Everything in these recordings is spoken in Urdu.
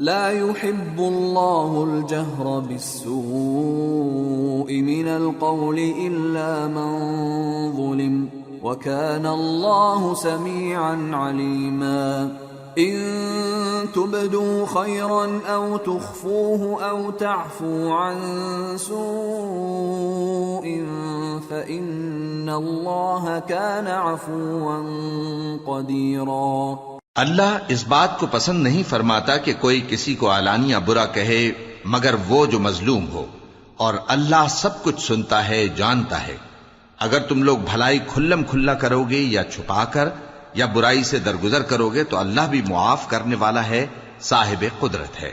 لا يحب الله الجهر بالسوء من القول إلا من ظلم وكان الله سميعا عليما إن تبدوا خيرا أو تخفوه أو تعفوا عن سوء فإن الله كان عفوا قديرا۔ اللہ اس بات کو پسند نہیں فرماتا کہ کوئی کسی کو علانیہ برا کہے مگر وہ جو مظلوم ہو، اور اللہ سب کچھ سنتا ہے، جانتا ہے۔ اگر تم لوگ بھلائی کھلم کھلا کرو گے یا چھپا کر یا برائی سے درگزر کرو گے تو اللہ بھی معاف کرنے والا ہے، صاحب قدرت ہے۔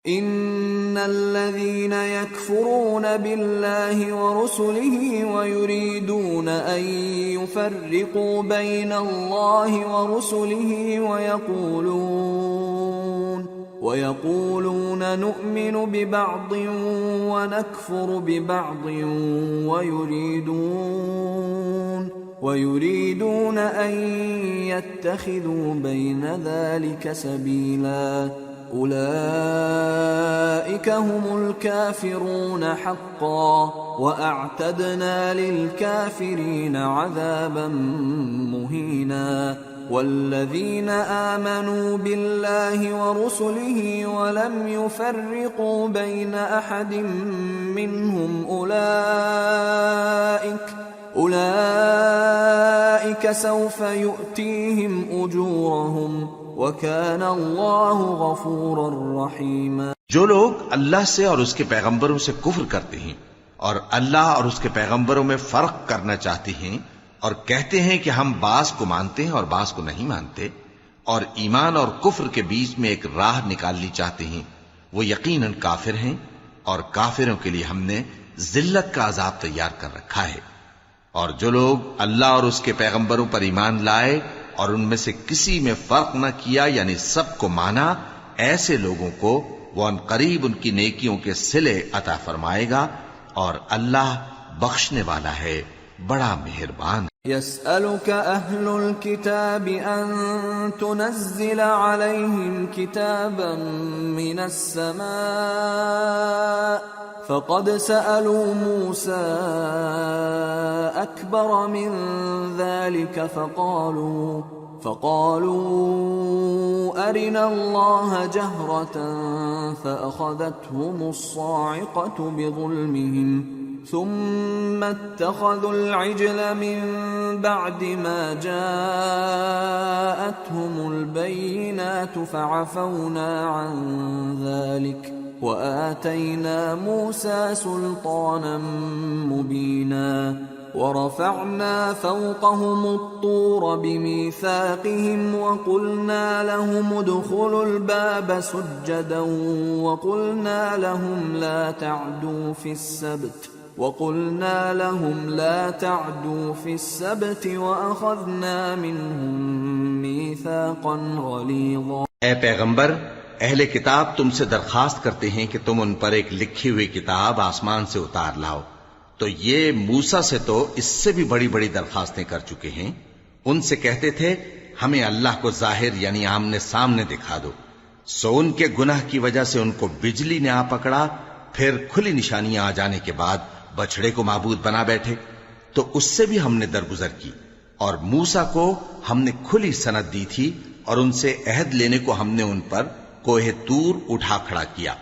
ان الذين يكفرون بالله ورسله ويريدون ان يفرقوا بين الله ورسله ويقولون نؤمن ببعض ونكفر ببعض ويريدون ان يتخذوا بين ذلك سبيلا أولئك هم الكافرون حقا وأعتدنا للكافرين عذابا مهينا والذين آمنوا بالله ورسله ولم يفرقوا بين أحد منهم أولئك سوف يؤتيهم أجورهم وَكَانَ اللَّهُ غَفُورًا رَحِيمًا۔ جو لوگ اللہ سے اور اس کے پیغمبروں سے کفر کرتے ہیں اور اللہ اور اس کے پیغمبروں میں فرق کرنا چاہتے ہیں اور کہتے ہیں کہ ہم بعض کو مانتے ہیں اور بعض کو نہیں مانتے اور ایمان اور کفر کے بیچ میں ایک راہ نکالنی چاہتے ہیں، وہ یقیناً کافر ہیں اور کافروں کے لیے ہم نے ذلت کا عذاب تیار کر رکھا ہے۔ اور جو لوگ اللہ اور اس کے پیغمبروں پر ایمان لائے اور ان میں سے کسی میں فرق نہ کیا یعنی سب کو مانا، ایسے لوگوں کو وہ ان قریب ان کی نیکیوں کے صلے عطا فرمائے گا، اور اللہ بخشنے والا ہے، بڑا مہربان۔ يسألك أهل الكتاب أن تنزل عليهم كتابا من السماء فقد سألوا موسى أكبر من ذلك فقالوا أرنا الله جهرة فأخذتهم الصاعقة بظلمهم ثم اتخذوا العجل من بعد ما جاءتهم البينات فعفونا عن ذلك وآتينا موسى سلطانا مبينا ورفعنا فوقهم الطور بميثاقهم وقلنا لهم ادخلوا الباب سجدا وقلنا لهم لا تعدوا في السبت وأخذنا منهم ميثاقا غليظا۔ اے پیغمبر، اہل کتاب تم سے درخواست کرتے ہیں کہ تم ان پر ایک لکھی ہوئی کتاب آسمان سے اتار لاؤ، تو یہ موسیٰ سے تو اس سے بھی بڑی بڑی درخواستیں کر چکے ہیں۔ ان سے کہتے تھے ہمیں اللہ کو ظاہر یعنی آمنے سامنے دکھا دو، سو ان کے گناہ کی وجہ سے ان کو بجلی نے آ پکڑا، پھر کھلی نشانیاں آ جانے کے بعد بچڑے کو معبود بنا بیٹھے، تو اس سے بھی ہم نے درگزر کی۔ اور موسیٰ کو ہم نے کھلی سند دی تھی اور ان سے عہد لینے کو ہم نے ان پر کوہ طور اٹھا کھڑا کیا،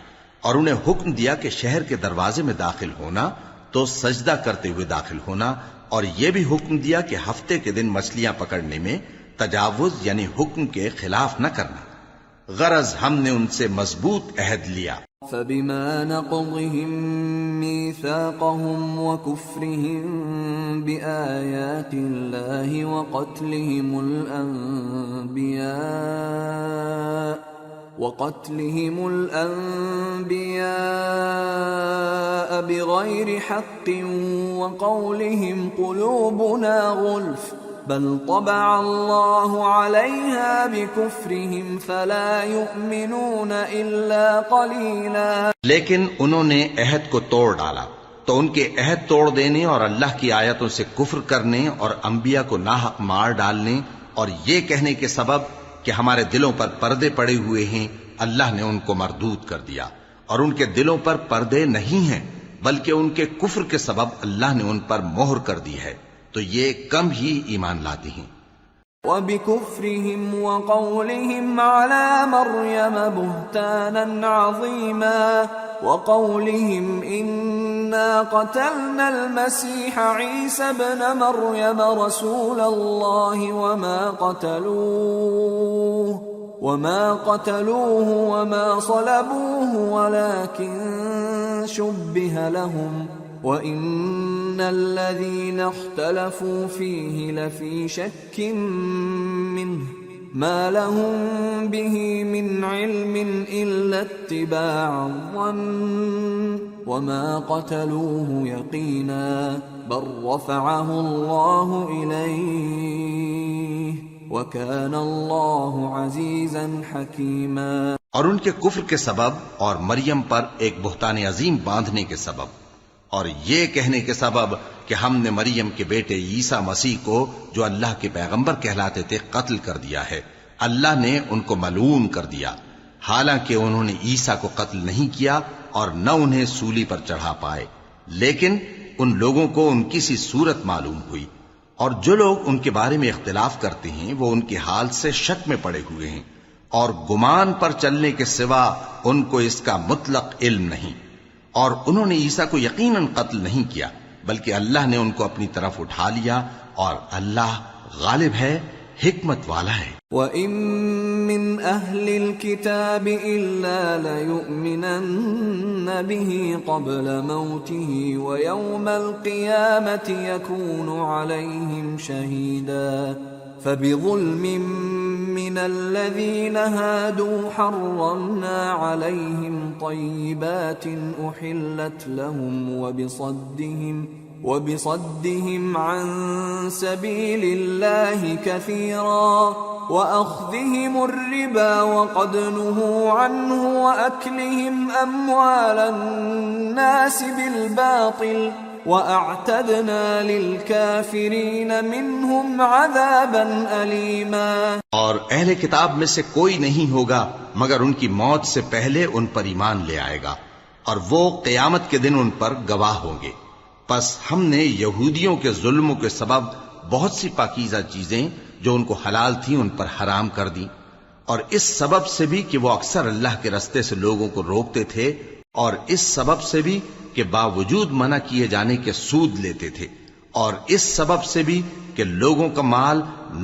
اور انہیں حکم دیا کہ شہر کے دروازے میں داخل ہونا تو سجدہ کرتے ہوئے داخل ہونا، اور یہ بھی حکم دیا کہ ہفتے کے دن مچھلیاں پکڑنے میں تجاوز یعنی حکم کے خلاف نہ کرنا، غرض ہم نے ان سے مضبوط عہد لیا۔ فبما نقضهم ميثاقهم وكفرهم بآيات الله وقتلهم الأنبياء بغير حق وقولهم قلوبنا غلف بل طبع الله عليها بكفرهم فلا يؤمنون إلا قليلا۔ لیکن انہوں نے عہد کو توڑ ڈالا تو ان کے عہد توڑ دینے اور اللہ کی آیتوں سے کفر کرنے اور انبیاء کو ناحق مار ڈالنے اور یہ کہنے کے سبب کہ ہمارے دلوں پر پردے پڑے ہوئے ہیں اللہ نے ان کو مردود کر دیا، اور ان کے دلوں پر پردے نہیں ہیں، بلکہ ان کے کفر کے سبب اللہ نے ان پر مہر کر دی ہے، تو یہ کم ہی ایمان لاتے ہیں۔ وَبِكُفْرِهِمْ وَقَوْلِهِمْ عَلَى مَرْيَمَ بُهْتَانًا عَظِيمًا وَقَوْلِهِمْ إِنَّا قَتَلْنَا الْمَسِيحَ عِيسَى ابْنَ مَرْيَمَ رَسُولَ اللَّهِ وَمَا قَتَلُوهُ وَمَا صَلَبُوهُ وَلَكِنْ شُبِّهَ لَهُمْ وَإِنَّ الَّذِينَ اخْتَلَفُوا فِيهِ لَفِي شَكٍّ مِّنْهُ مَا لَهُم بِهِ مِنْ عِلْمٍ إِلَّا اتِّبَاعَ الظَّنِّ وَمَا قَتَلُوهُ يَقِينًا بَلْ رَفَعَهُ اللَّهُ إِلَيْهِ وَكَانَ اللَّهُ عَزِيزًا حَكِيمًا۔ اور ان کے کفر کے سبب اور مریم پر ایک بہتان عظیم باندھنے کے سبب، اور یہ کہنے کے سبب کہ ہم نے مریم کے بیٹے عیسیٰ مسیح کو، جو اللہ کے پیغمبر کہلاتے تھے، قتل کر دیا ہے، اللہ نے ان کو ملعون کر دیا، حالانکہ انہوں نے عیسیٰ کو قتل نہیں کیا اور نہ انہیں سولی پر چڑھا پائے، لیکن ان لوگوں کو ان کی سی صورت معلوم ہوئی، اور جو لوگ ان کے بارے میں اختلاف کرتے ہیں وہ ان کے حال سے شک میں پڑے ہوئے ہیں، اور گمان پر چلنے کے سوا ان کو اس کا مطلق علم نہیں، اور انہوں نے عیسیٰ کو یقیناً قتل نہیں کیا، بلکہ اللہ نے ان کو اپنی طرف اٹھا لیا، اور اللہ غالب ہے، حکمت والا ہے۔ وَإِن مِّنْ أَهْلِ الْكِتَابِ إِلَّا لَيُؤْمِنَنَّ بِهِ قَبْلَ مَوْتِهِ وَيَوْمَ الْقِيَامَةِ يَكُونُ عَلَيْهِمْ شَهِيدًا فَبِظُلْمٍ مِّنَ الَّذِينَ هَادُوا حَرَّمْنَا عَلَيْهِمْ طَيِّبَاتٍ أُحِلَّتْ لَهُمْ وبصدهم عن سبيل الله كثيرا وأخذهم الربا وقد نهوا عنه وأكلهم أموال الناس بالباطل وأعتدنا للكافرين منهم عذابا أليما۔ اور اہل کتاب میں سے کوئی نہیں ہوگا مگر ان کی موت سے پہلے ان پر ایمان لے آئے گا، اور وہ قیامت کے دن ان پر گواہ ہوں گے۔ پس ہم نے یہودیوں کے ظلموں کے سبب بہت سی پاکیزہ چیزیں جو ان کو حلال تھیں ان پر حرام کر دیں، اور اس سبب سے بھی کہ وہ اکثر اللہ کے رستے سے لوگوں کو روکتے تھے، اور اس سبب سے بھی کہ باوجود منع کیے جانے کے سود لیتے تھے، اور اس سبب سے بھی کہ لوگوں کا مال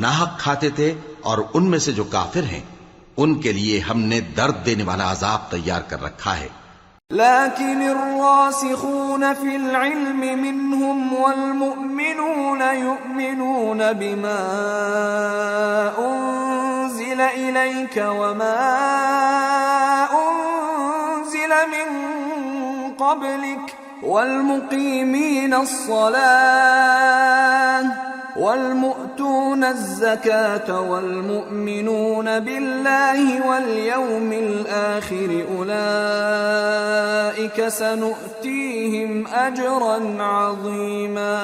ناحق کھاتے تھے، اور ان میں سے جو کافر ہیں ان کے لیے ہم نے درد دینے والا عذاب تیار کر رکھا ہے۔ لكن الراسخون في العلم منهم والمؤمنون يؤمنون بما أنزل إليك وما أنزل من قبلك والمقيمين الصلاة والمؤتون الزكاة والمؤمنون بالله واليوم الآخر أولئك سنؤتيهم أجرا عظيما۔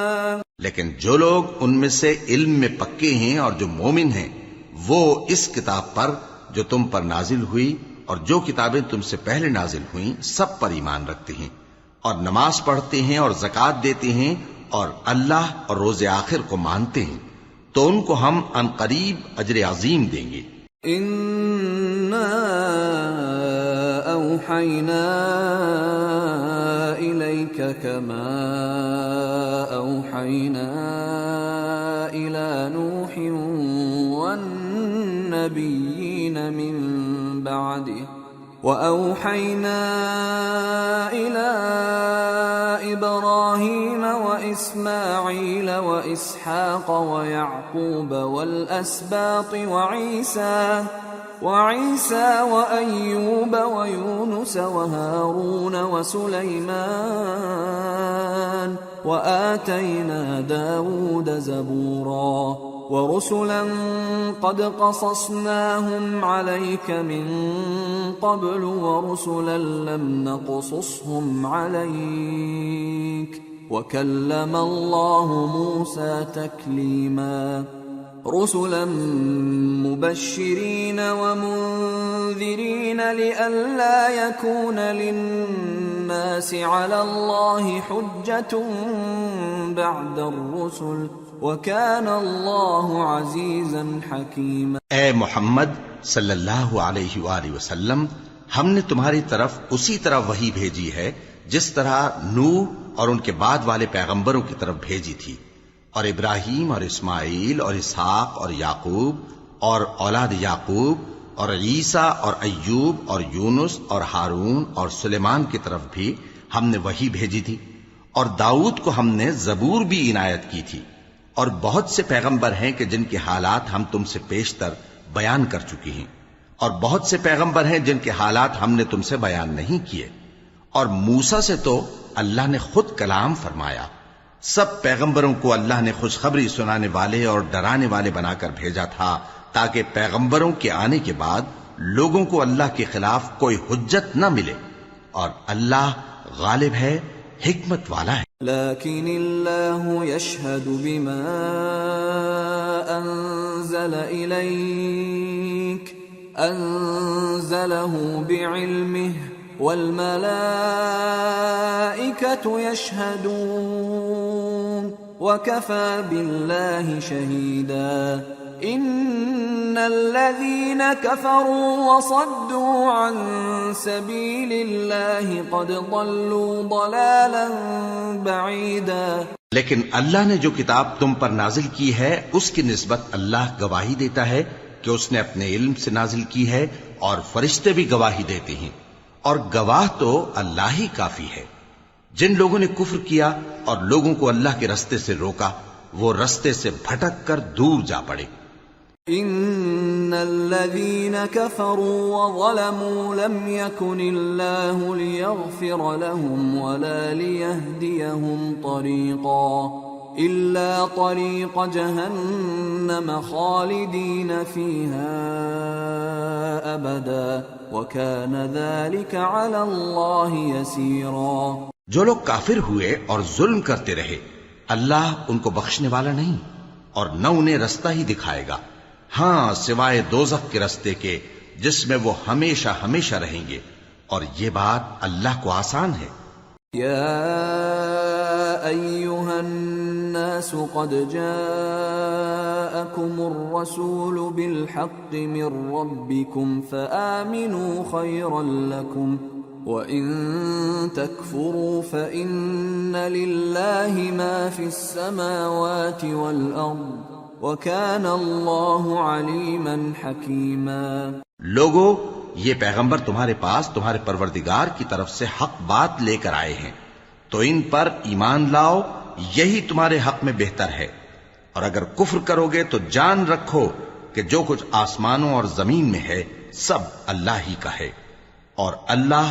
لیکن جو لوگ ان میں سے علم میں پکے ہیں اور جو مومن ہیں، وہ اس کتاب پر جو تم پر نازل ہوئی اور جو کتابیں تم سے پہلے نازل ہوئیں سب پر ایمان رکھتے ہیں، اور نماز پڑھتے ہیں اور زکوٰۃ دیتے ہیں اور اللہ اور روز آخر کو مانتے ہیں، تو ان کو ہم ان قریب اجر عظیم دیں گے۔ اِنَّا أَوْحَيْنَا إِلَيْكَ كَمَا أَوْحَيْنَا إِلَى نُوحٍ وَالنَّبِيِّينَ مِن بَعْدِهِ وَأَوْحَيْنَا إِلَى إِبْرَاهِيمَ وَإِسْمَاعِيلَ وَإِسْحَاقَ وَيَعْقُوبَ وَالْأَسْبَاطِ وَعِيسَى وَأَيُّوبَ وَيُونُسَ وَهَارُونَ وَسُلَيْمَانَ وَآتَيْنَا دَاوُودَ زَبُورًا وَرُسُلًا قَدْ قَصَصْنَاهُمْ عَلَيْكَ مِن قَبْلُ وَرُسُلًا لَّمْ نَقْصُصْهُمْ عَلَيْكَ وَكَلَّمَ اللَّهُ مُوسَى تَكْلِيمًا۔ رسلا مبشرين ومنذرين لئلا يكون للناس على الله حجة بعد الرسل وكان الله عزيزا حكيما۔ اے محمد صلی اللہ علیہ وآلہ وسلم، ہم نے تمہاری طرف اسی طرح وحی بھیجی ہے جس طرح نوح اور ان کے بعد والے پیغمبروں کی طرف بھیجی تھی، اور ابراہیم اور اسماعیل اور اسحاق اور یعقوب اور اولاد یعقوب اور عیسیٰ اور ایوب اور یونس اور ہارون اور سلیمان کی طرف بھی ہم نے وحی بھیجی تھی، اور داؤد کو ہم نے زبور بھی عنایت کی تھی، اور بہت سے پیغمبر ہیں کہ جن کے حالات ہم تم سے پیشتر بیان کر چکی ہیں، اور بہت سے پیغمبر ہیں جن کے حالات ہم نے تم سے بیان نہیں کیے، اور موسیٰ سے تو اللہ نے خود کلام فرمایا۔ سب پیغمبروں کو اللہ نے خوشخبری سنانے والے اور ڈرانے والے بنا کر بھیجا تھا تاکہ پیغمبروں کے آنے کے بعد لوگوں کو اللہ کے خلاف کوئی حجت نہ ملے، اور اللہ غالب ہے، حکمت والا ہے۔ لیکن اللہ یشہد بما انزل الیک انزلہ بعلمہ والملائکۃ یشہدون وکفى باللہ شہیدا ان الذین کفروا وصدوا عن سبیل اللہ قد ضلوا ضلالا بعیدا۔ لیکن اللہ نے جو کتاب تم پر نازل کی ہے اس کی نسبت اللہ گواہی دیتا ہے کہ اس نے اپنے علم سے نازل کی ہے، اور فرشتے بھی گواہی دیتے ہیں، اور گواہ تو اللہ ہی کافی ہے۔ جن لوگوں نے کفر کیا اور لوگوں کو اللہ کے رستے سے روکا، وہ رستے سے بھٹک کر دور جا پڑے۔ ان الذين كفروا وظلموا لم يكن الله ليغفر لهم ولا ليهديهم طريقا الا طريق جهنم خالدين فيها ابدا وكان ذلك على الله يسيرا۔ جو لوگ کافر ہوئے اور ظلم کرتے رہے، اللہ ان کو بخشنے والا نہیں اور نہ انہیں رستہ ہی دکھائے گا، ہاں سوائے دوزخ کے رستے کے جس میں وہ ہمیشہ ہمیشہ رہیں گے، اور یہ بات اللہ کو آسان ہے۔ یا ایھا الناس قد جاءکم الرسول بالحق من ربکم فآمنوا خیرا لکم وَإِن تَكْفُرُوا فَإِنَّ لِلَّهِ مَا فِي السَّمَاوَاتِ وَالْأَرْضِ وَكَانَ اللَّهُ عَلِيمًا حَكِيمًا۔ لوگو، یہ پیغمبر تمہارے پاس تمہارے پروردگار کی طرف سے حق بات لے کر آئے ہیں، تو ان پر ایمان لاؤ، یہی تمہارے حق میں بہتر ہے، اور اگر کفر کرو گے تو جان رکھو کہ جو کچھ آسمانوں اور زمین میں ہے سب اللہ ہی کا ہے، اور اللہ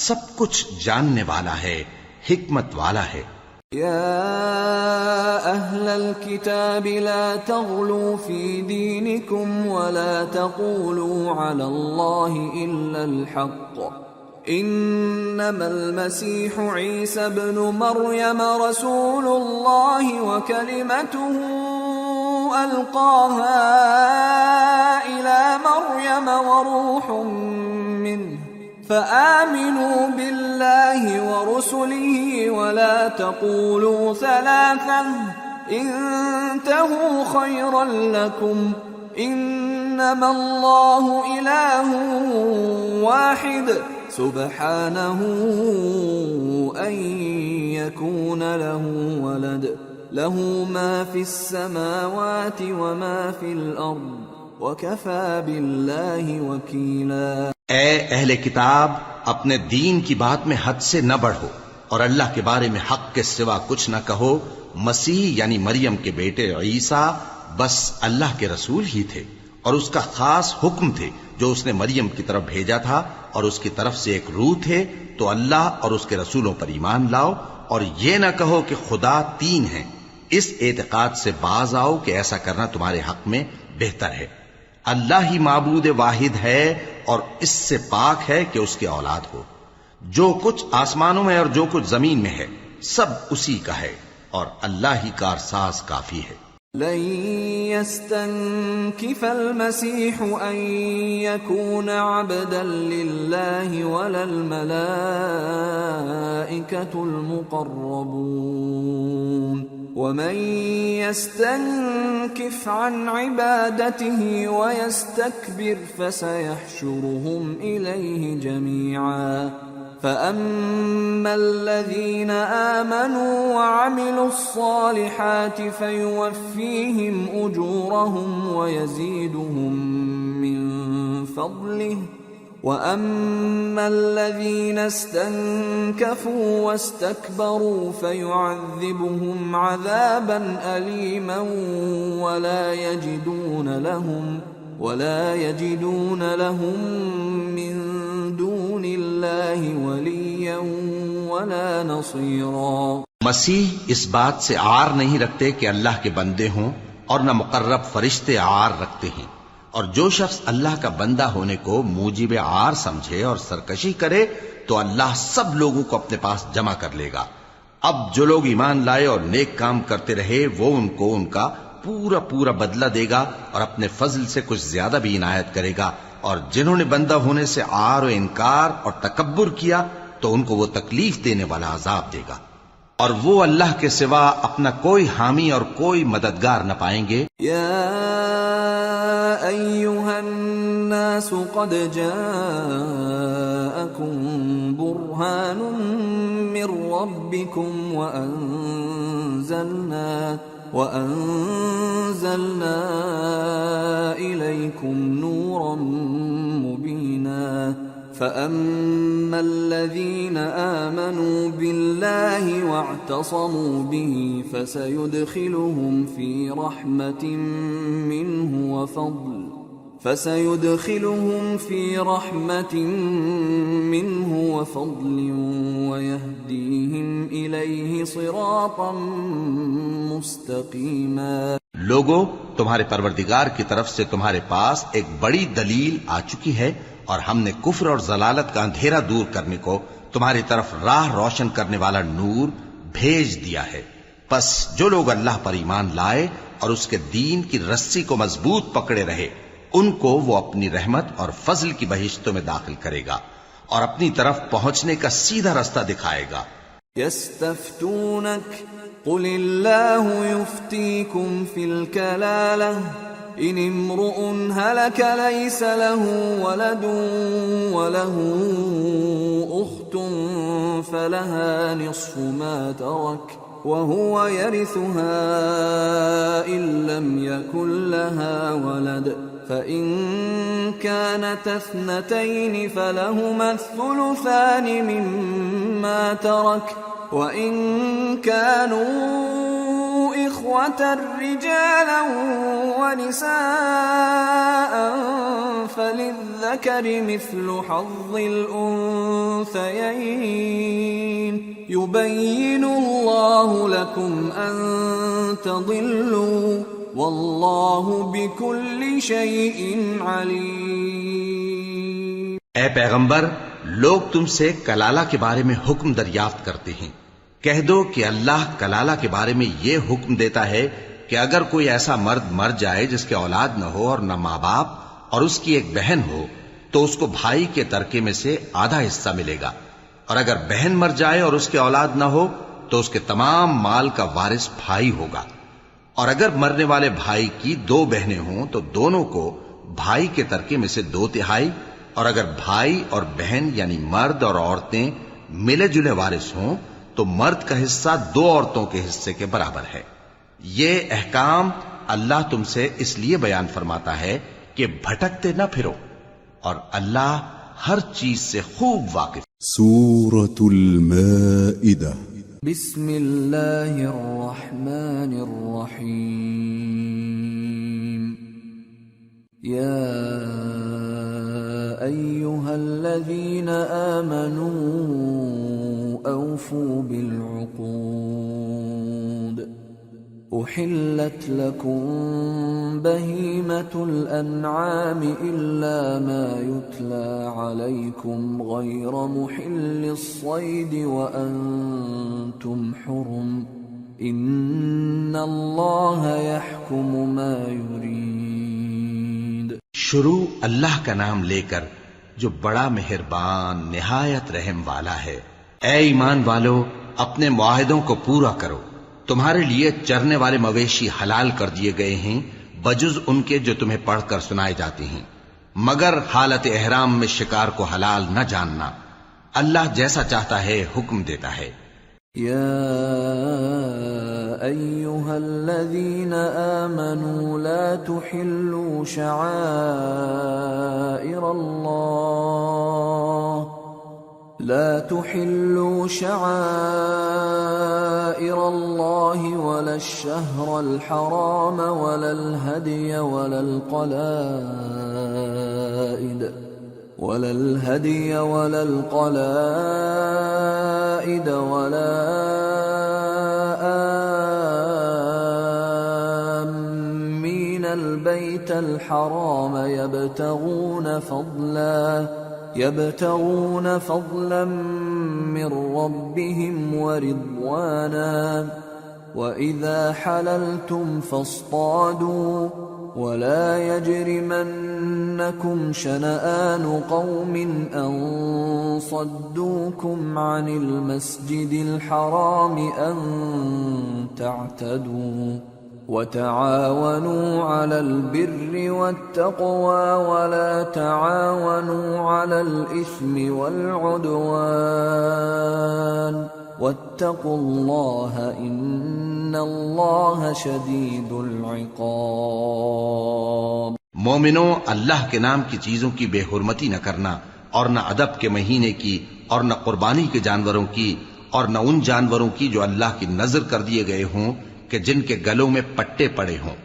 سب کچھ جاننے والا ہے، حکمت والا ہے۔ یا اہل الكتاب لا تغلوا فی دینکم ولا تقولوا علی اللہ الا الحق انما المسیح عیسی ابن مریم رسول اللہ وکلمته القاها الى مریم وروح منه فآمنوا بالله ورسله ولا تقولوا ثلاثة انتهوا خيرا لكم انما الله إله واحد سبحانه ان يكون له ولد له ما في السماوات وما في الأرض وكفى بالله وكيلا۔ اے اہل کتاب، اپنے دین کی بات میں حد سے نہ بڑھو، اور اللہ کے بارے میں حق کے سوا کچھ نہ کہو۔ مسیح یعنی مریم کے بیٹے عیسیٰ بس اللہ کے رسول ہی تھے، اور اس کا خاص حکم تھے جو اس نے مریم کی طرف بھیجا تھا، اور اس کی طرف سے ایک روح تھے۔ تو اللہ اور اس کے رسولوں پر ایمان لاؤ، اور یہ نہ کہو کہ خدا تین ہیں۔ اس اعتقاد سے باز آؤ کہ ایسا کرنا تمہارے حق میں بہتر ہے۔ اللہ ہی معبود واحد ہے، اور اس سے پاک ہے کہ اس کی اولاد ہو۔ جو کچھ آسمانوں میں اور جو کچھ زمین میں ہے سب اسی کا ہے، اور اللہ ہی کارساز کافی ہے۔ لن يستنكف المسيح أن يكون عبدا لله ولا الملائكة المقربون ومن يستنكف عن عبادته ويستكبر فسيحشرهم إليه جميعا فأما الذين آمنوا وعملوا الصالحات فيوفيهم أجورهم ويزيدهم من فضله وأما الذين استنكفوا واستكبروا فيعذبهم عذابا أليما ولا يجدون لهم من دون الله وليا ولا نصيرا. مسیح اس بات سے عار نہیں رکھتے کہ اللہ کے بندے ہوں اور نہ مقرب فرشتے عار رکھتے ہیں، اور جو شخص اللہ کا بندہ ہونے کو موجب عار سمجھے اور سرکشی کرے تو اللہ سب لوگوں کو اپنے پاس جمع کر لے گا. اب جو لوگ ایمان لائے اور نیک کام کرتے رہے وہ ان کو ان کا پورا پورا بدلہ دے گا اور اپنے فضل سے کچھ زیادہ بھی عنایت کرے گا، اور جنہوں نے بندہ ہونے سے عار و انکار اور تکبر کیا تو ان کو وہ تکلیف دینے والا عذاب دے گا، اور وہ اللہ کے سوا اپنا کوئی حامی اور کوئی مددگار نہ پائیں گے. یا ایھا الناس قد جاءکم برہان من ربکم وأنزلنا إليكم نورا مبينا فأما الذين آمنوا بالله واعتصموا به فسيدخلهم في رحمة منه وفضل ويهديهم إليه صراطا مستقيما. لوگو، تمہارے پروردگار کی طرف سے تمہارے پاس ایک بڑی دلیل آ چکی ہے، اور ہم نے کفر اور ضلالت کا اندھیرا دور کرنے کو تمہاری طرف راہ روشن کرنے والا نور بھیج دیا ہے. پس جو لوگ اللہ پر ایمان لائے اور اس کے دین کی رسی کو مضبوط پکڑے رہے ان کو وہ اپنی رحمت اور فضل کی بہشتوں میں داخل کرے گا اور اپنی طرف پہنچنے کا سیدھا رستہ دکھائے گا. يستفتونك قل الله يفتيكم في الكلالة إن امرؤ هلك ليس له ولد وله أخت فلها نصف ما ترك وهو يرثها إن لم يكن لها ولد فإن كانت اثنتين فلهما الثلثان مما ترك وإن كانوا إخوة رجالا ونساء فللذكر مثل حظ الأنثيين يبين الله لكم أن تضلوا واللہ بکل شیء علیم. اے پیغمبر، لوگ تم سے کلالہ کے بارے میں حکم دریافت کرتے ہیں. کہہ دو کہ اللہ کلالہ کے بارے میں یہ حکم دیتا ہے کہ اگر کوئی ایسا مرد مر جائے جس کے اولاد نہ ہو اور نہ ماں باپ اور اس کی ایک بہن ہو تو اس کو بھائی کے ترکے میں سے آدھا حصہ ملے گا، اور اگر بہن مر جائے اور اس کے اولاد نہ ہو تو اس کے تمام مال کا وارث بھائی ہوگا. اور اگر مرنے والے بھائی کی دو بہنیں ہوں تو دونوں کو بھائی کے ترکے میں سے 2/3، اور اگر بھائی اور بہن یعنی مرد اور عورتیں ملے جلے وارث ہوں تو مرد کا حصہ 2 عورتوں کے حصے کے برابر ہے. یہ احکام اللہ تم سے اس لیے بیان فرماتا ہے کہ بھٹکتے نہ پھرو، اور اللہ ہر چیز سے خوب واقف. سورة المائدة. بسم اللہ الرحمن الرحیم. یا ایہا الذین آمنوا اوفوا بالعقود احلت لکم بہیمة الانعام الا ما یتلی علیکم غیر محل الصید وانتم حرم ان اللہ یحکم ما یرید۔ شروع اللہ کا نام لے کر جو بڑا مہربان نہایت رحم والا ہے۔ اے ایمان والو، اپنے معاہدوں کو پورا کرو۔ تمہارے لیے چرنے والے مویشی حلال کر دیے گئے ہیں بجز ان کے جو تمہیں پڑھ کر سنائے جاتے ہیں، مگر حالت احرام میں شکار کو حلال نہ جاننا۔ اللہ جیسا چاہتا ہے حکم دیتا ہے۔ یا ایہا الذین آمنوا لا تحلوا شعائر اللہ ولا الشہر الحرام ولا الہدی ولا القلائد ولا آمین البیت الحرام يبتغون فضلا من ربهم ورضوانا وإذا حللتم فاصطادوا ولا يجرمنكم شنآن قوم أن صدوكم عن المسجد الحرام أن تعتدوا وتعاونوا على البر والتقوى ولا تعاونوا على الإثم والعدوان واتقوا الله إن الله شديد العقاب۔ مومنوں، اللہ کے نام کی چیزوں کی بے حرمتی نہ کرنا، اور نہ ادب کے مہینے کی، اور نہ قربانی کے جانوروں کی، اور نہ ان جانوروں کی جو اللہ کی نذر کر دیے گئے ہوں کہ جن کے گلوں میں پٹے پڑے ہوں،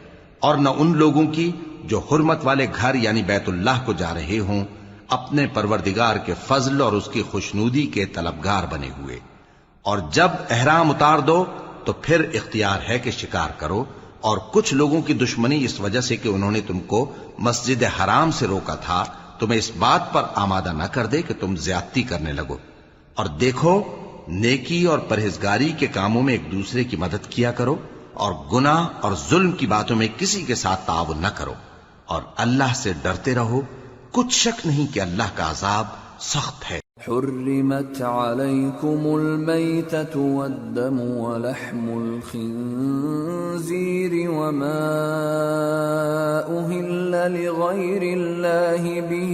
اور نہ ان لوگوں کی جو حرمت والے گھر یعنی بیت اللہ کو جا رہے ہوں اپنے پروردگار کے فضل اور اس کی خوشنودی کے طلبگار بنے ہوئے۔ اور جب احرام اتار دو تو پھر اختیار ہے کہ شکار کرو، اور کچھ لوگوں کی دشمنی اس وجہ سے کہ انہوں نے تم کو مسجد حرام سے روکا تھا تمہیں اس بات پر آمادہ نہ کر دے کہ تم زیادتی کرنے لگو۔ اور دیکھو، نیکی اور پرہیزگاری کے کاموں میں ایک دوسرے کی مدد کیا کرو، اور گناہ اور ظلم کی باتوں میں کسی کے ساتھ تعاون نہ کرو، اور اللہ سے ڈرتے رہو۔ کچھ شک نہیں کہ اللہ کا عذاب سخت ہے۔ حرمت علیکم المیتۃ والدم ولحم الخنزیر وما أهل لغیر اللہ به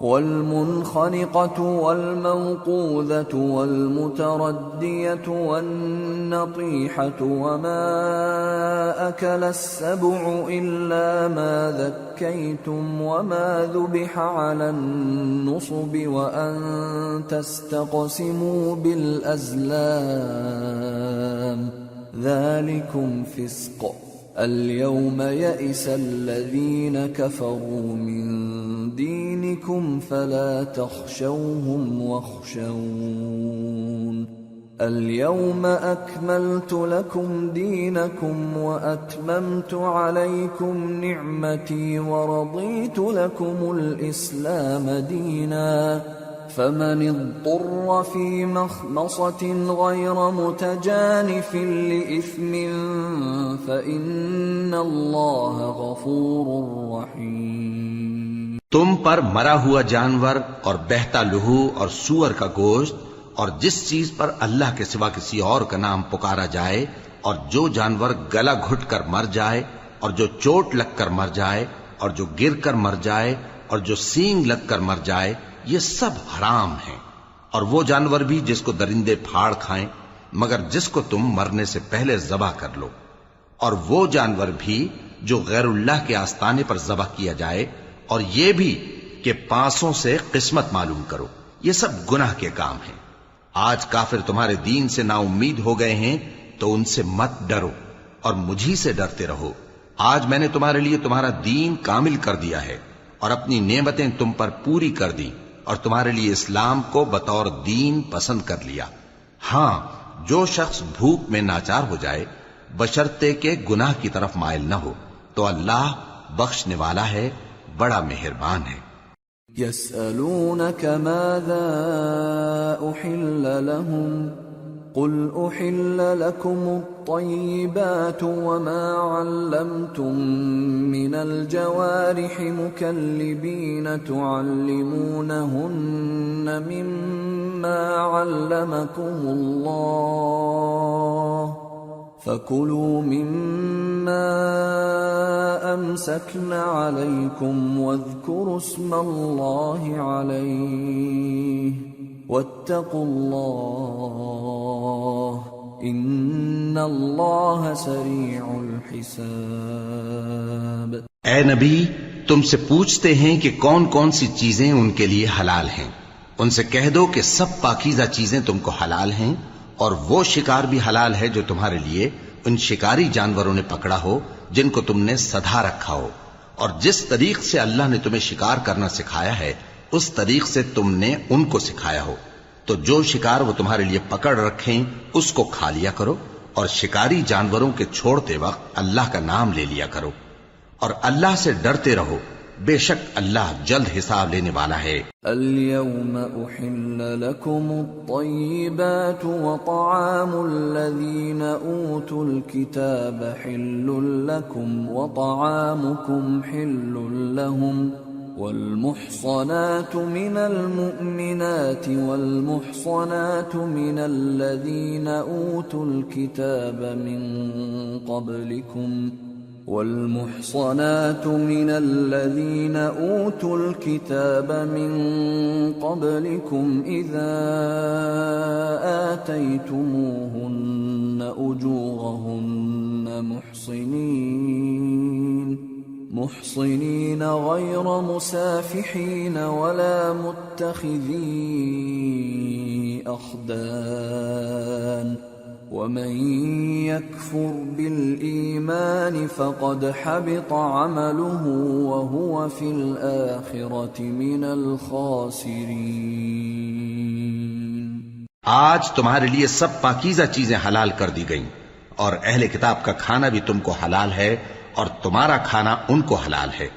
والمنخنقة والموقوذة والمتردية والنطيحة وما أكل السبع إلا ما ذكيتم وما ذبح على النصب وأن تستقسموا بالأزلام ذلكم فسق اليوم يئس الذين كفروا من دينكم فلا تخشوهم واخشون اليوم أكملت لكم دينكم وأتممت عليكم نعمتي ورضيت لكم الإسلام دينا فمن اضطر في مخمصة غير متجانف لإثم فإن الله غفور رحيم۔ تم پر مرا ہوا جانور اور بہتا لہو اور سور کا گوشت اور جس چیز پر اللہ کے سوا کسی اور کا نام پکارا جائے اور جو جانور گلا گھٹ کر مر جائے اور جو چوٹ لگ کر مر جائے اور جو گر کر مر جائے اور جو سینگ لگ کر مر جائے، یہ سب حرام ہیں۔ اور وہ جانور بھی جس کو درندے پھاڑ کھائیں مگر جس کو تم مرنے سے پہلے ذبح کر لو، اور وہ جانور بھی جو غیر اللہ کے آستانے پر ذبح کیا جائے، اور یہ بھی کہ پانسوں سے قسمت معلوم کرو۔ یہ سب گناہ کے کام ہیں۔ آج کافر تمہارے دین سے نا امید ہو گئے ہیں تو ان سے مت ڈرو اور مجھی سے ڈرتے رہو۔ آج میں نے تمہارے لیے تمہارا دین کامل کر دیا ہے اور اپنی نعمتیں تم پر پوری کر دی اور تمہارے لیے اسلام کو بطور دین پسند کر لیا۔ ہاں، جو شخص بھوک میں ناچار ہو جائے بشرطے کہ گناہ کی طرف مائل نہ ہو تو اللہ بخشنے والا ہے، بڑا مہربان ہے۔ يسألونك ماذا أحل لهم قل أحل لكم الطيبات وما علمتم من الجوارح مكلبين تعلمونهن مما علمكم الله فكلوا مما أمسكن عليكم واذكروا اسم الله عليه واتقوا الله ان اللہ سریع الحساب۔ اے نبی، تم سے پوچھتے ہیں کہ کون کون سی چیزیں ان کے لیے حلال ہیں۔ ان سے کہہ دو کہ سب پاکیزہ چیزیں تم کو حلال ہیں، اور وہ شکار بھی حلال ہے جو تمہارے لیے ان شکاری جانوروں نے پکڑا ہو جن کو تم نے سدھا رکھا ہو، اور جس طریق سے اللہ نے تمہیں شکار کرنا سکھایا ہے اس طریق سے تم نے ان کو سکھایا ہو، تو جو شکار وہ تمہارے لیے پکڑ رکھیں اس کو کھا لیا کرو، اور شکاری جانوروں کے چھوڑتے وقت اللہ کا نام لے لیا کرو، اور اللہ سے ڈرتے رہو، بے شک اللہ جلد حساب لینے والا ہے۔ اليوم احل لكم الطيبات وطعام الذين اوتوا الكتاب حل لكم وطعامكم حل لهم والمحصنات من المؤمنات والمحصنات من الذين أوتوا الكتاب من قبلكم إذا آتيتموهن أجورهن محصنين غير مسافحين ولا متخذي أخدان ومن يكفر بالإيمان فقد حبط عمله وهو في الآخرة من الخاسرين۔ آج تمہارے لیے سب پاکیزہ چیزیں حلال کر دی گئیں، اور اہل کتاب کا کھانا بھی تم کو حلال ہے اور تمہارا کھانا ان کو حلال ہے،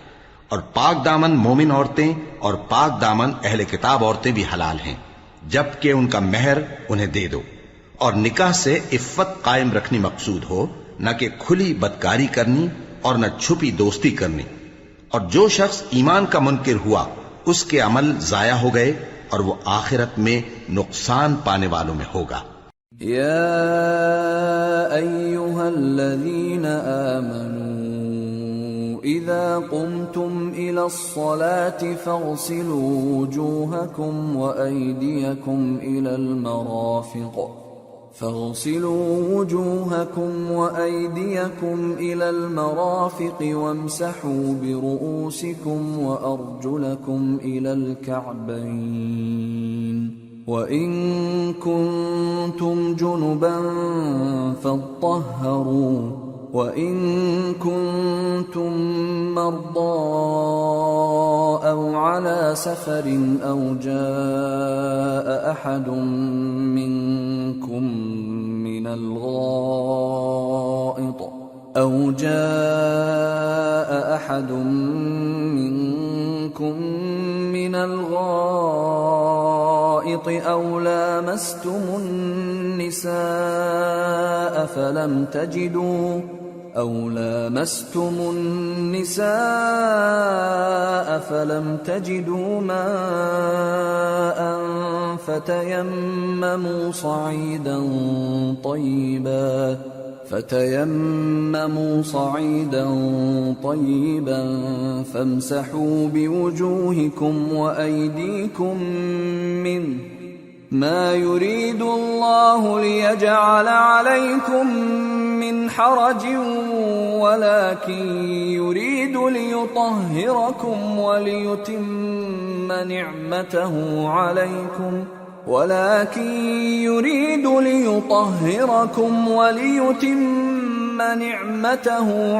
اور پاک دامن مومن عورتیں اور پاک دامن اہل کتاب عورتیں بھی حلال ہیں جبکہ ان کا مہر انہیں دے دو، اور نکاح سے عفت قائم رکھنی مقصود ہو، نہ کہ کھلی بدکاری کرنی اور نہ چھپی دوستی کرنی، اور جو شخص ایمان کا منکر ہوا اس کے عمل ضائع ہو گئے اور وہ آخرت میں نقصان پانے والوں میں ہوگا۔ یا ایھا الذین آمنوا إذا قمتم إلى الصلاة فاغسلوا وجوهكم وأيديكم إلى المرافق وامسحوا برؤوسكم وأرجلكم إلى الكعبين وإن كنتم جنبا فاطهروا وَإِن كُنتُم مَّرْضَىٰ أَوْ عَلَىٰ سَفَرٍ أَوْ جَاءَ أَحَدٌ مِّنكُم من الغائط أو لامستم النساء فلم تجدوا ماء فتيمموا صعيدا طيبا فامسحوا بوجوهكم وأيديكم منه ما يريد الله ليجعل عليكم من حرج ولكن يريد ليطهركم وليتم نعمته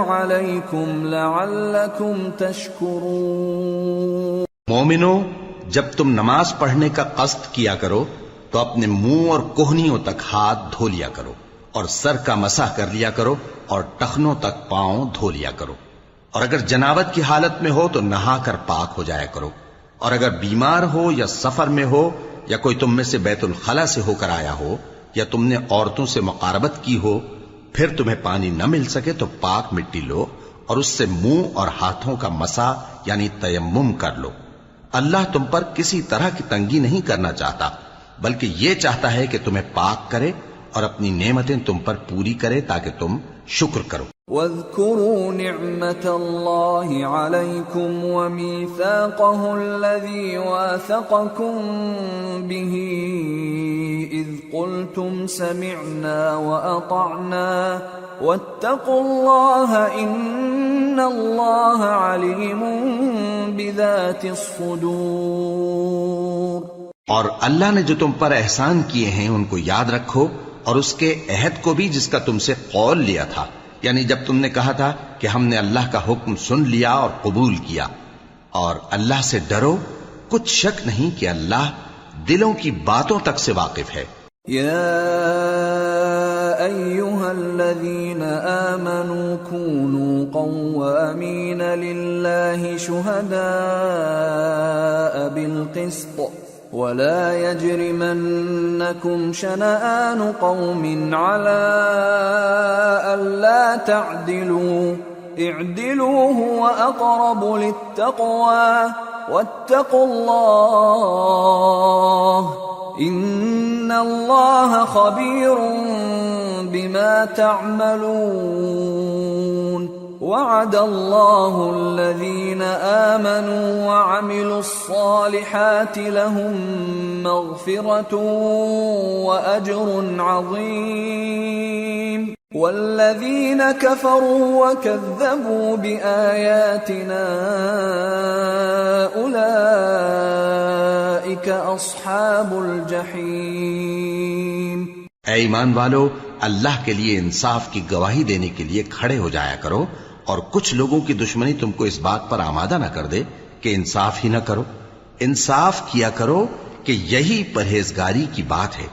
عليكم لعلكم تشكرون۔ مومنو، جب تم نماز پڑھنے کا قصد کیا کرو تو اپنے منہ اور کوہنیوں تک ہاتھ دھو لیا کرو، اور سر کا مسح کر لیا کرو، اور ٹخنوں تک پاؤں دھو لیا کرو، اور اگر جنابت کی حالت میں ہو تو نہا کر پاک ہو جایا کرو، اور اگر بیمار ہو یا سفر میں ہو یا کوئی تم میں سے بیت الخلا سے ہو کر آیا ہو یا تم نے عورتوں سے مقاربت کی ہو، پھر تمہیں پانی نہ مل سکے تو پاک مٹی لو اور اس سے منہ اور ہاتھوں کا مسح یعنی تیمم کر لو۔ اللہ تم پر کسی طرح کی تنگی نہیں کرنا چاہتا، بلکہ یہ چاہتا ہے کہ تمہیں پاک کرے اور اپنی نعمتیں تم پر پوری کرے تاکہ تم شکر کرو۔ واذكروا نعمة الله عليكم وميثاقه الذي واثقكم به إذ قلتم سمعنا وأطعنا واتقوا الله إن الله عليم بذات الصدور۔ اور اللہ نے جو تم پر احسان کیے ہیں ان کو یاد رکھو، اور اس کے عہد کو بھی جس کا تم سے قول لیا تھا، یعنی جب تم نے کہا تھا کہ ہم نے اللہ کا حکم سن لیا اور قبول کیا، اور اللہ سے ڈرو، کچھ شک نہیں کہ اللہ دلوں کی باتوں تک سے واقف ہے۔ یا ایھا الذین آمنوا كونوا قوامین للہ شہداء بالقسط ولا يجرمنكم شنآن قوم على ألا تعدلوا اعدلوا هو أقرب للتقوى واتقوا الله إن الله خبير بما تعملون۔ وعد الله الذين آمنوا وعملوا الصالحات لهم مغفرة وأجر عظيم، والذين كفروا وكذبوا بآياتنا أولئك أصحاب الجحيم۔ اے ایمان والو، اللہ کے لیے انصاف کی گواہی دینے کے لیے کھڑے ہو جایا کرو، اور کچھ لوگوں کی دشمنی تم کو اس بات پر آمادہ نہ کر دے کہ انصاف ہی نہ کرو۔ انصاف کیا کرو کہ یہی پرہیزگاری کی بات ہے،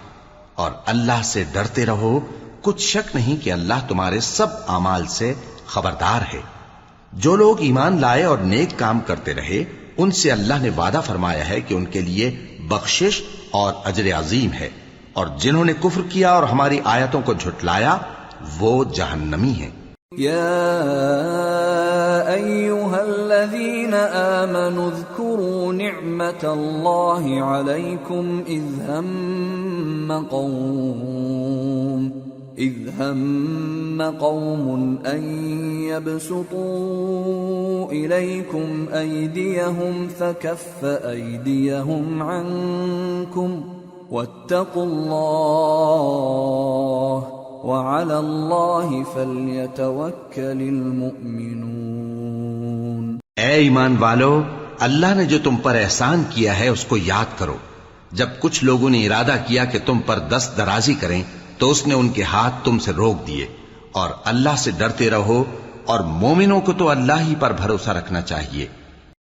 اور اللہ سے ڈرتے رہو، کچھ شک نہیں کہ اللہ تمہارے سب اعمال سے خبردار ہے۔ جو لوگ ایمان لائے اور نیک کام کرتے رہے، ان سے اللہ نے وعدہ فرمایا ہے کہ ان کے لیے بخشش اور اجر عظیم ہے، اور جنہوں نے کفر کیا اور ہماری آیتوں کو جھٹلایا وہ جہنمی ہیں۔ یا ایھا الذین آمنوا اذکروا نعمت اللہ علیکم اذ ہم قوم ان يبسطوا الیکم ایدیہم فکف ایدیہم عنکم واتقوا اللہ وعلى الله فليتوكل المؤمنون۔ اے ایمان والو، اللہ نے جو تم پر احسان کیا ہے اس کو یاد کرو۔ جب کچھ لوگوں نے ارادہ کیا کہ تم پر دست درازی کریں تو اس نے ان کے ہاتھ تم سے روک دیے، اور اللہ سے ڈرتے رہو، اور مومنوں کو تو اللہ ہی پر بھروسہ رکھنا چاہیے۔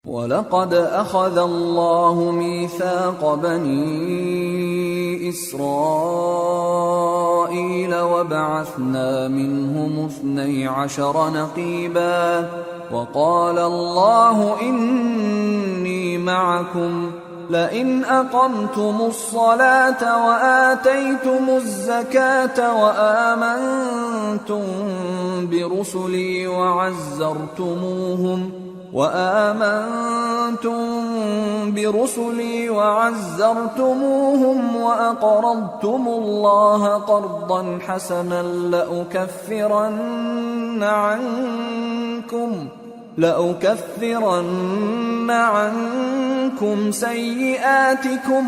وَلَقَدْ أَخَذَ اللَّهُ مِيثَاقَ بَنِي إِسْرَائِيلَ وَبَعَثْنَا مِنْهُمُ 12 نَقِيبًا وَقَالَ اللَّهُ إِنِّي مَعَكُمْ لَئِنْ أَقَمْتُمُ الصَّلَاةَ وَآتَيْتُمُ الزَّكَاةَ وَآمَنْتُمْ برسلي وعزرتموهم وأقرضتم الله قرضا حسنا لأكفرن عنكم سيئاتكم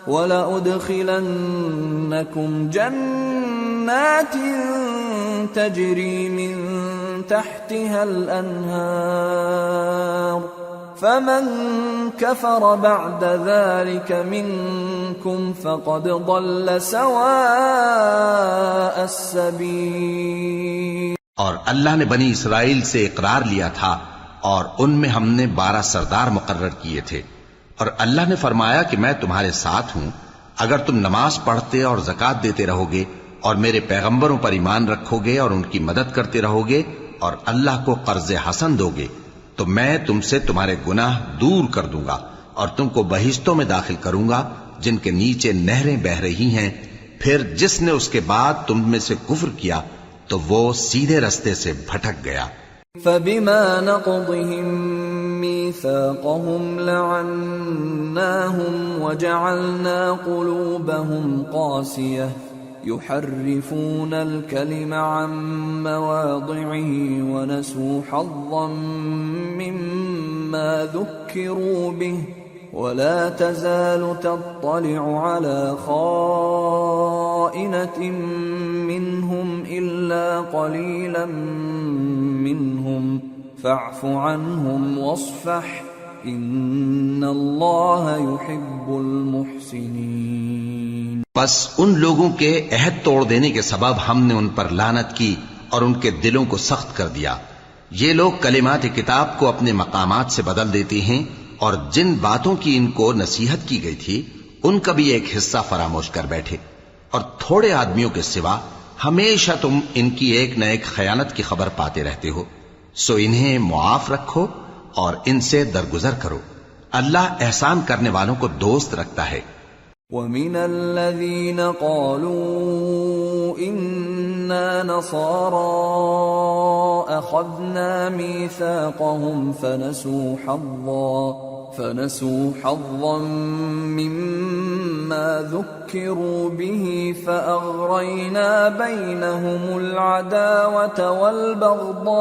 ولأدخلنكم جنات تجري من تحتها الأنهار فمن كفر بعد ذلك منكم فقد ضل سواء السبيل۔ اور اللہ نے بنی اسرائیل سے اقرار لیا تھا، اور ان میں ہم نے 12 سردار مقرر کیے تھے، اور اللہ نے فرمایا کہ میں تمہارے ساتھ ہوں اگر تم نماز پڑھتے اور زکوٰۃ دیتے رہو گے اور میرے پیغمبروں پر ایمان رکھو گے اور ان کی مدد کرتے رہو گے اور اللہ کو قرض حسن دو گے تو میں تم سے تمہارے گناہ دور کر دوں گا اور تم کو بہشتوں میں داخل کروں گا جن کے نیچے نہریں بہ رہی ہیں. پھر جس نے اس کے بعد تم میں سے کفر کیا تو وہ سیدھے رستے سے بھٹک گیا. فبما نقضهم ميثاقهم لعناهم وجعلنا قلوبهم قاسية يحرفون الكلم عن مواضعه ونسوا حظا مما ذكروا به ولا تزال تطلع على خائنة منهم إلا قليلا منهم فاعف عنهم واصفح إن الله يحب المحسنين. بس ان لوگوں کے عہد توڑ دینے کے سبب ہم نے ان پر لعنت کی اور ان کے دلوں کو سخت کر دیا. یہ لوگ کلمات کتاب کو اپنے مقامات سے بدل دیتے ہیں اور جن باتوں کی ان کو نصیحت کی گئی تھی ان کا بھی ایک حصہ فراموش کر بیٹھے. اور تھوڑے آدمیوں کے سوا ہمیشہ تم ان کی ایک نہ ایک خیانت کی خبر پاتے رہتے ہو. سو انہیں معاف رکھو اور ان سے درگزر کرو. اللہ احسان کرنے والوں کو دوست رکھتا ہے. وَمِنَ الَّذِينَ قَالُوا إِنَّا نَصَارَىٰ أَخَذْنَا مِيثَاقَهُمْ فَنَسُوا حَظًّا مِّمَّا ذُكِّرُوا بِهِ فَأَغْرَيْنَا بَيْنَهُمُ الْعَدَاوَةَ وَالْبَغْضَاءَ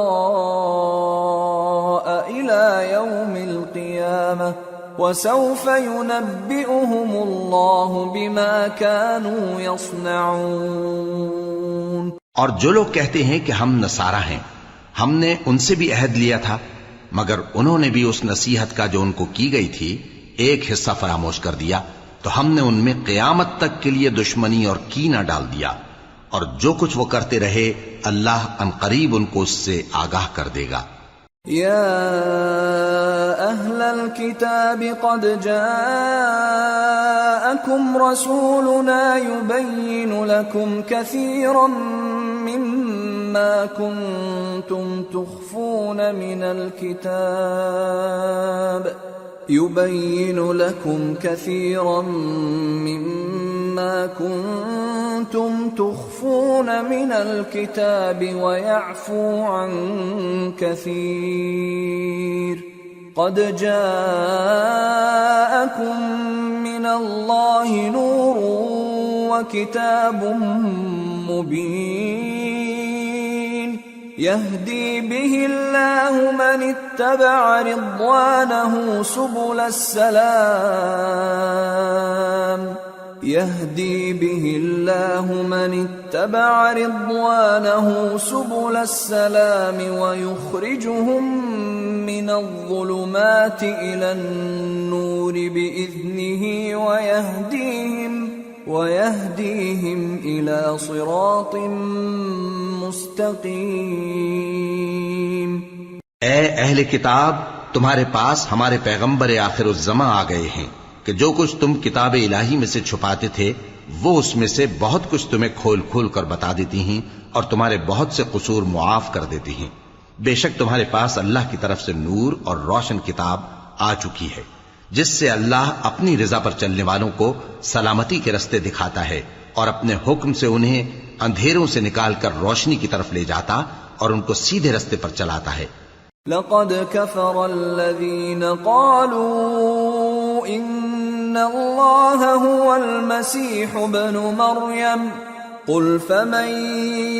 إِلَىٰ يَوْمِ الْقِيَامَةِ وَسَوْفَ يُنَبِّئُهُمُ اللَّهُ بِمَا كَانُوا يَصْنَعُونَ. اور جو لوگ کہتے ہیں کہ ہم نصارہ ہیں، ہم نے ان سے بھی عہد لیا تھا مگر انہوں نے بھی اس نصیحت کا جو ان کو کی گئی تھی ایک حصہ فراموش کر دیا تو ہم نے ان میں قیامت تک کے لیے دشمنی اور کینہ ڈال دیا. اور جو کچھ وہ کرتے رہے اللہ عنقریب ان کو اس سے آگاہ کر دے گا. يا أهل الكتاب قد جاءكم رسولنا يبين لكم كثيرا مما كنتم تخفون من الكتاب ويعفو عن كثير قد جاءكم من الله نور وكتاب مبين يهدي به الله من اتبع رضوانه سبل السلام يهدي به الله من اتبع رضوانه سبل السلام ويخرجهم من الظلمات إلى النور بإذنه ويهديهم إلى صراط مستقيم. اے اہل کتاب، تمہارے پاس ہمارے پیغمبر آخر الزماں آ گئے ہیں کہ جو کچھ تم کتاب الہی میں سے چھپاتے تھے وہ اس میں سے بہت کچھ تمہیں کھول کھول کر بتا دیتی ہیں اور تمہارے بہت سے قصور معاف کر دیتی ہیں. بے شک تمہارے پاس اللہ کی طرف سے نور اور روشن کتاب آ چکی ہے جس سے اللہ اپنی رضا پر چلنے والوں کو سلامتی کے رستے دکھاتا ہے اور اپنے حکم سے انہیں اندھیروں سے نکال کر روشنی کی طرف لے جاتا اور ان کو سیدھے رستے پر چلاتا ہے. لقد كفر الذين قالوا إن الله هو المسيح ابن مريم قل فمن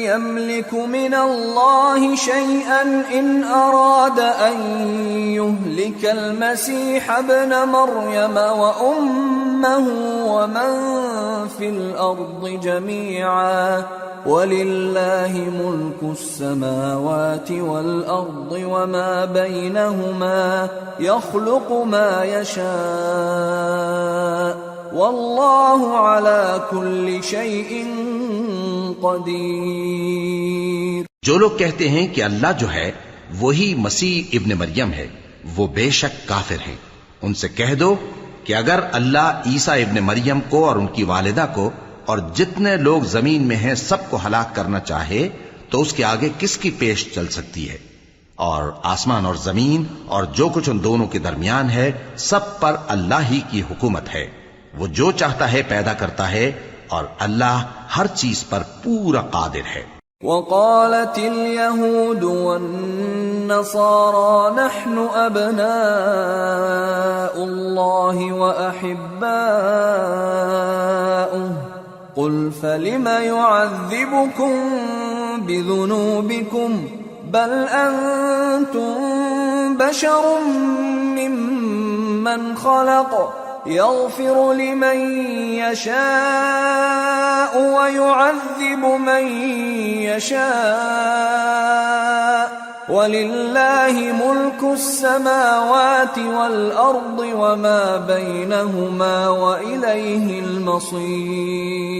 يملك من الله شيئا إن أراد أن يهلك المسيح ابن مريم وأمه ومن في الأرض جميعا ولله ملك السماوات والأرض وما بينهما يخلق ما يشاء والله على كل شيء قدیر. جو لوگ کہتے ہیں کہ اللہ جو ہے وہی مسیح ابن مریم ہے وہ بے شک کافر ہیں. ان سے کہہ دو کہ اگر اللہ عیسیٰ ابن مریم کو اور ان کی والدہ کو اور جتنے لوگ زمین میں ہیں سب کو ہلاک کرنا چاہے تو اس کے آگے کس کی پیش چل سکتی ہے؟ اور آسمان اور زمین اور جو کچھ ان دونوں کے درمیان ہے سب پر اللہ ہی کی حکومت ہے. وہ جو چاہتا ہے پیدا کرتا ہے اور اللہ ہر چیز پر پورا قادر ہے. وقالت اليهود والنصارى نحن أبناء الله وأحباؤه قل فلم يعذبكم بذنوبكم بل أنتم بشر ممن خلق يغفر لمن يشاء ويعذب من يشاء ولله ملك السماوات والأرض وما بينهما وإليه المصير.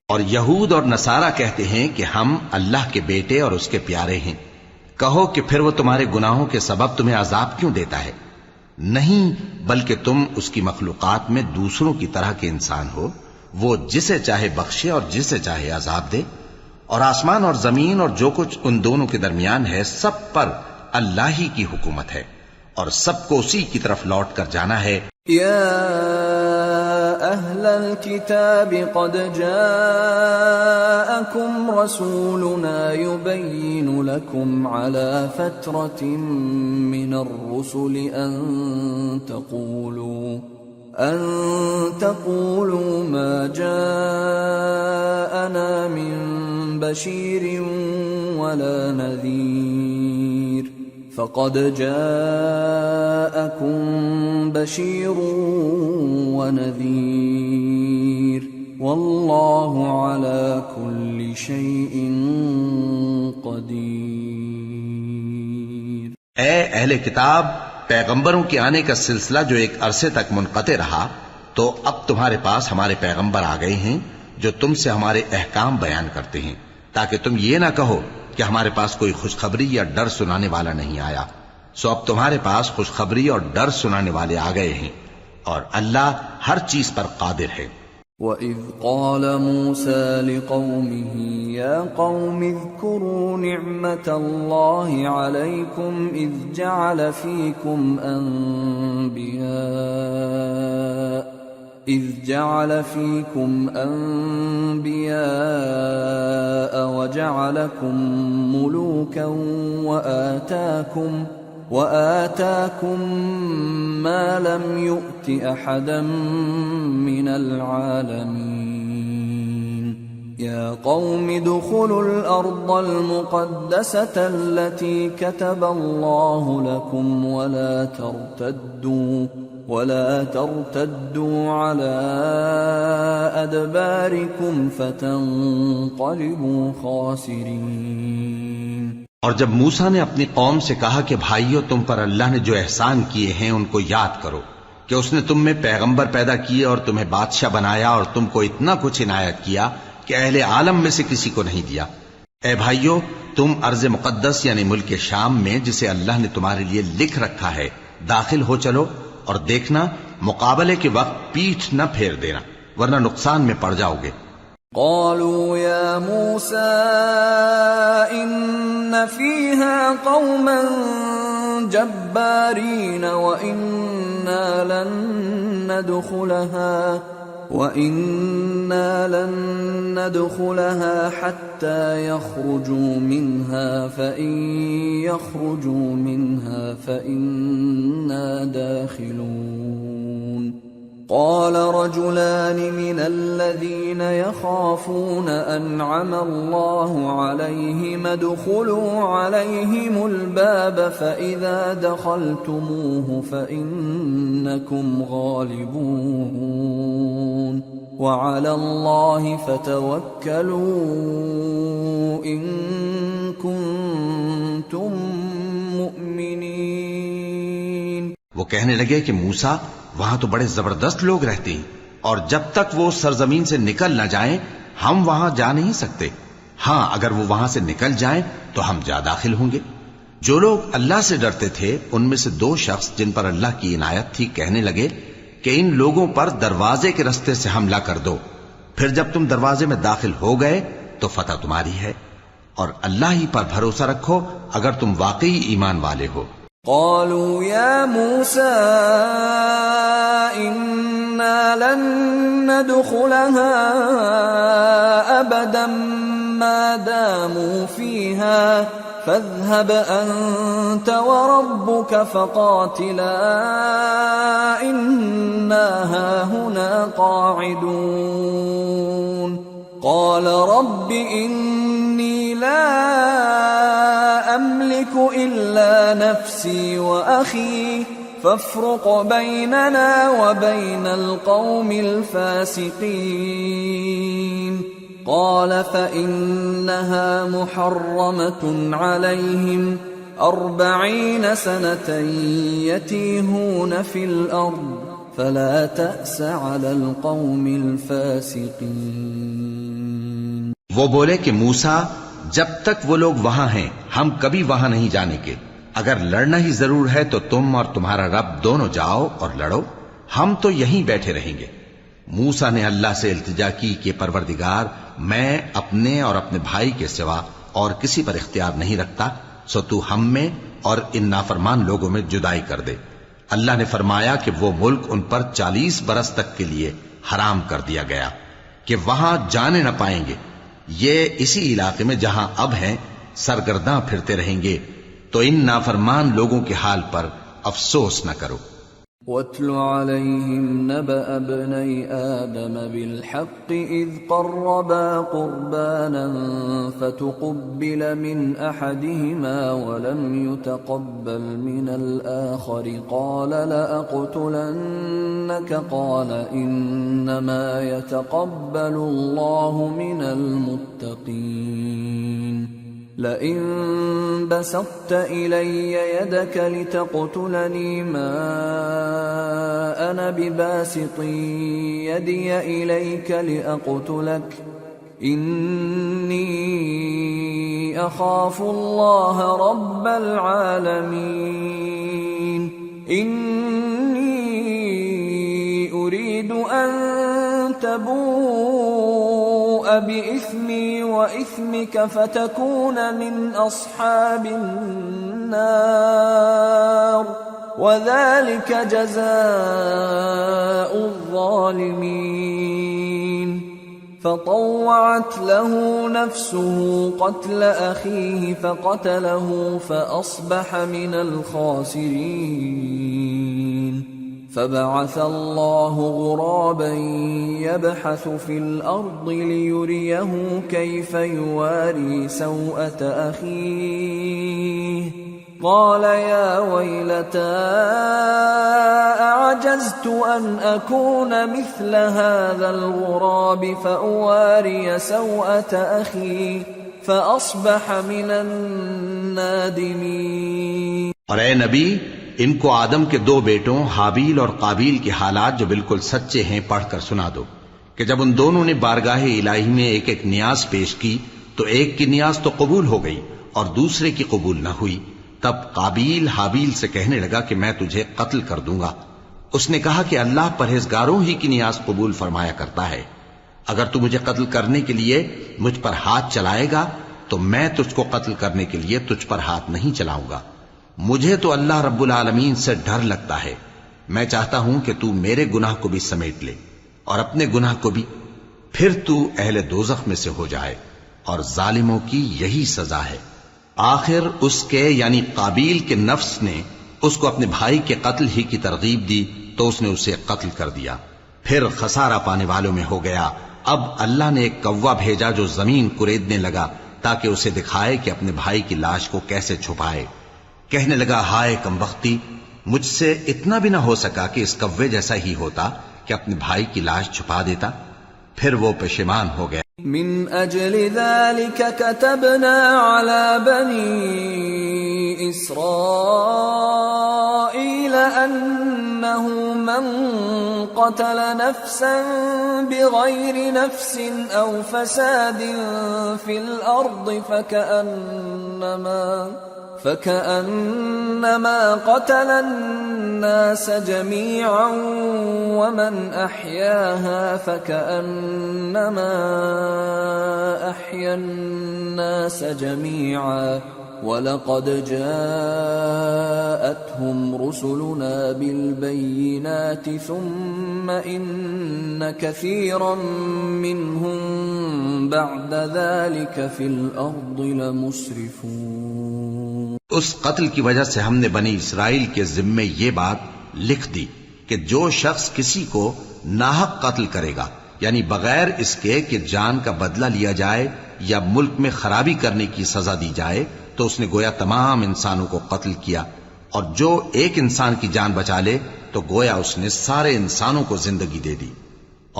اور یہود اور نصارہ کہتے ہیں کہ ہم اللہ کے بیٹے اور اس کے پیارے ہیں. کہو کہ پھر وہ تمہارے گناہوں کے سبب تمہیں عذاب کیوں دیتا ہے؟ نہیں، بلکہ تم اس کی مخلوقات میں دوسروں کی طرح کے انسان ہو. وہ جسے چاہے بخشے اور جسے چاہے عذاب دے. اور آسمان اور زمین اور جو کچھ ان دونوں کے درمیان ہے سب پر اللہ ہی کی حکومت ہے اور سب کو اسی کی طرف لوٹ کر جانا ہے. یا اہل الكتاب قد جاءکم رسولنا يبین لکم على فترة من الرسل أن تقولوا ما جاءنا من بشير ولا نذير فقد جاءكم بشير ونذير والله على كل شيء قدير. اے اہل کتاب، پیغمبروں کے آنے کا سلسلہ جو ایک عرصے تک منقطع رہا، تو اب تمہارے پاس ہمارے پیغمبر آ گئے ہیں جو تم سے ہمارے احکام بیان کرتے ہیں، تاکہ تم یہ نہ کہو کہ ہمارے پاس کوئی خوشخبری یا ڈر سنانے والا نہیں آیا. سو اب تمہارے پاس خوشخبری اور ڈر سنانے والے آ گئے ہیں اور اللہ ہر چیز پر قادر ہے. وَإِذْ قَالَ مُوسَى لِقَوْمِهِ يَا قَوْمِ اذْكُرُوا نِعْمَةَ اللَّهِ عَلَيْكُمْ إِذْ جَعَلَ فِيكُمْ أَنْبِيَاءَ وَجَعَلَكُمْ مُلُوكًا وآتاكم ما لم يؤت أحدا من العالمين. يا قوم ادخلوا الأرض المقدسة التي كتب الله لكم ولا ترتدوا على أدباركم فتنقلبوا خاسرين. اور جب موسیٰ نے اپنی قوم سے کہا کہ بھائیو، تم پر اللہ نے جو احسان کیے ہیں ان کو یاد کرو، کہ اس نے تم میں پیغمبر پیدا کیے اور تمہیں بادشاہ بنایا اور تم کو اتنا کچھ عنایت کیا کہ اہل عالم میں سے کسی کو نہیں دیا. اے بھائیو، تم ارض مقدس یعنی ملک شام میں جسے اللہ نے تمہارے لیے لکھ رکھا ہے داخل ہو چلو، اور دیکھنا مقابلے کے وقت پیٹھ نہ پھیر دینا ورنہ نقصان میں پڑ جاؤ گے. قالوا يا موسى إن فيها قوما جبارين وإنا لن ندخلها حتى يخرجوا منها فإن يخرجوا منها فإنا داخلون. قال رجلان من الذين يخافون أنعم الله عليهم ادخلوا عليهم الباب فإذا دخلتموه فإنكم غالبون وعلى الله فتوكلوا إن كنتم مؤمنين. وہ کہنے لگے کہ موسیٰ، وہاں تو بڑے زبردست لوگ رہتے ہیں اور جب تک وہ سرزمین سے نکل نہ جائیں ہم وہاں جا نہیں سکتے. ہاں، اگر وہ وہاں سے نکل جائیں تو ہم جا داخل ہوں گے. جو لوگ اللہ سے ڈرتے تھے ان میں سے دو شخص جن پر اللہ کی عنایت تھی کہنے لگے کہ ان لوگوں پر دروازے کے رستے سے حملہ کر دو، پھر جب تم دروازے میں داخل ہو گئے تو فتح تمہاری ہے. اور اللہ ہی پر بھروسہ رکھو اگر تم واقعی ایمان والے ہو۔ قالوا يا موسى إنا لن ندخلها أبدا ما داموا فيها فاذهب أنت وربك فقاتلا إنا هاهنا قاعدون قال رب إني لا أملك إلا نفسي وأخي فافرق بيننا وبين القوم الفاسقين قال فإنها محرمة عليهم 40 سنة يتيهون في الأرض فلا تأس على القوم الفاسقين۔ وہ بولے کہ موسیٰ جب تک وہ لوگ وہاں ہیں ہم کبھی وہاں نہیں جانے کے، اگر لڑنا ہی ضرور ہے تو تم اور تمہارا رب دونوں جاؤ اور لڑو، ہم تو یہیں بیٹھے رہیں گے۔ موسیٰ نے اللہ سے التجا کی کہ پروردگار میں اپنے اور اپنے بھائی کے سوا اور کسی پر اختیار نہیں رکھتا، سو تو ہم میں اور ان نافرمان لوگوں میں جدائی کر دے۔ اللہ نے فرمایا کہ وہ ملک ان پر 40 برس تک کے لیے حرام کر دیا گیا کہ وہاں جانے نہ پائیں گے، یہ اسی علاقے میں جہاں اب ہیں سرگرداں پھرتے رہیں گے، تو ان نافرمان لوگوں کے حال پر افسوس نہ کرو۔ وَاتْلُ عَلَيْهِمْ نَبَأَ ابْنَيْ آدَمَ بِالْحَقِّ إِذْ قَرَّبَا قُرْبَانًا فَتُقُبِّلَ مِنْ أَحَدِهِمَا وَلَمْ يُتَقَبَّلْ مِنَ الْآخَرِ قَالَ لَأَقْتُلَنَّكَ قَالَ إِنَّمَا يَتَقَبَّلُ اللَّهُ مِنَ الْمُتَّقِينَ لئن بسطت إلي يدك لتقتلني ما أنا بباسط يدي إليك لأقتلك إني أخاف الله رب العالمين إني أريد أن تبوء بإثمي وإثمك فتكون من أصحاب النار وذلك جزاء الظالمين فطوعت له نفسه قتل أخيه فقتله فأصبح من الخاسرين فبعث الله غرابا يبحث في الأرض ليريه كيف يواري سوءة أخيه قال يا ويلتى أعجزت أن أكون مثل هذا الغراب فأواري سوءة أخي فأصبح من النادمين۔ اور اے نبی ان کو آدم کے 2 بیٹوں حابیل اور قابیل کے حالات جو بالکل سچے ہیں پڑھ کر سنا دو کہ جب ان دونوں نے بارگاہ الہی میں ایک ایک نیاز پیش کی تو ایک کی نیاز تو قبول ہو گئی اور دوسرے کی قبول نہ ہوئی، تب قابیل حابیل سے کہنے لگا کہ میں تجھے قتل کر دوں گا۔ اس نے کہا کہ اللہ پرہیزگاروں ہی کی نیاز قبول فرمایا کرتا ہے، اگر تو مجھے قتل کرنے کے لیے مجھ پر ہاتھ چلائے گا تو میں تجھ کو قتل کرنے کے لیے تجھ پر ہاتھ نہیں چلاؤں گا۔ مجھے تو اللہ رب العالمین سے ڈر لگتا ہے، میں چاہتا ہوں کہ تو میرے گناہ کو بھی سمیٹ لے اور اپنے گناہ کو بھی، پھر تو اہل دوزخ میں سے ہو جائے، اور ظالموں کی یہی سزا ہے۔ آخر اس کے یعنی قابیل کے نفس نے اس کو اپنے بھائی کے قتل ہی کی ترغیب دی تو اس نے اسے قتل کر دیا، پھر خسارہ پانے والوں میں ہو گیا۔ اب اللہ نے ایک کوا بھیجا جو زمین کریدنے لگا تاکہ اسے دکھائے کہ اپنے بھائی کی لاش کو کیسے چھپائے۔ کہنے لگا ہائے کمبختی، مجھ سے اتنا بھی نہ ہو سکا کہ اس کوے جیسا ہی ہوتا کہ اپنے بھائی کی لاش چھپا دیتا۔ پھر وہ پشیمان ہو گیا۔ من اجل ذلك كتبنا على بني اسرائيل انه من قتل نفسا بغير نفس او فساد في الارض فكأنما قتل الناس جميعا ومن أحياها فكأنما أحيا الناس جميعا وَلَقَدْ جَاءَتْهُمْ رُسُلُنَا بِالْبَيِّنَاتِ ثُمَّ إِنَّ كَثِيرًا مِّنْهُمْ بَعْدَ ذَلِكَ فِي الْأَرْضِ لَمُسْرِفُونَ۔ اس قتل کی وجہ سے ہم نے بنی اسرائیل کے ذمے یہ بات لکھ دی کہ جو شخص کسی کو ناحق قتل کرے گا، یعنی بغیر اس کے کہ جان کا بدلہ لیا جائے یا ملک میں خرابی کرنے کی سزا دی جائے، تو اس نے گویا تمام انسانوں کو قتل کیا، اور جو ایک انسان کی جان بچا لے تو گویا اس نے سارے انسانوں کو زندگی دے دی۔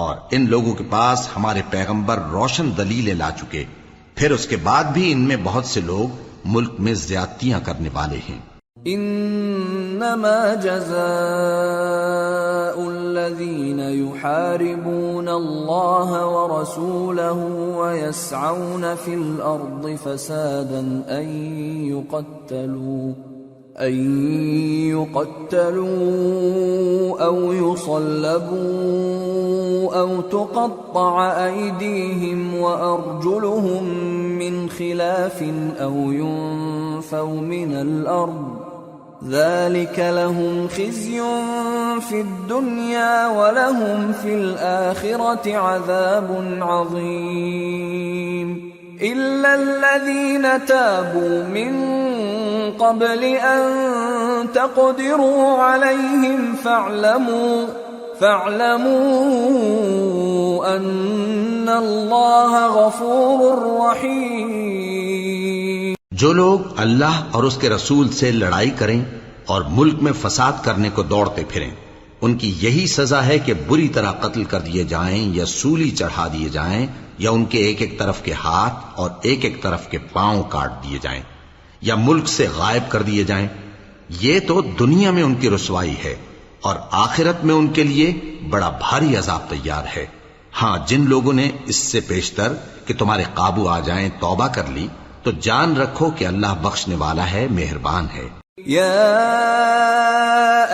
اور ان لوگوں کے پاس ہمارے پیغمبر روشن دلیلیں لا چکے، پھر اس کے بعد بھی ان میں بہت سے لوگ ملک میں زیادتیاں کرنے والے ہیں۔ انما جزاء الذين يحاربون الله ورسوله ويسعون في الارض فسادا ان يقتلوا او يصلبوا او تقطع ايديهم وارجلهم من خلاف او ينفوا من الارض ذلك لهم خزي في الدنيا ولهم في الآخرة عذاب عظيم إلا الذين تابوا من قبل أن تقدروا عليهم فاعلموا أن الله غفور رحيم۔ جو لوگ اللہ اور اس کے رسول سے لڑائی کریں اور ملک میں فساد کرنے کو دوڑتے پھریں، ان کی یہی سزا ہے کہ بری طرح قتل کر دیے جائیں یا سولی چڑھا دیے جائیں یا ان کے ایک ایک طرف کے ہاتھ اور ایک ایک طرف کے پاؤں کاٹ دیے جائیں یا ملک سے غائب کر دیے جائیں۔ یہ تو دنیا میں ان کی رسوائی ہے، اور آخرت میں ان کے لیے بڑا بھاری عذاب تیار ہے۔ ہاں، جن لوگوں نے اس سے پیشتر کہ تمہارے قابو آ جائیں توبہ کر لی تو جان رکھو کہ اللہ بخشنے والا ہے، مہربان ہے۔ يا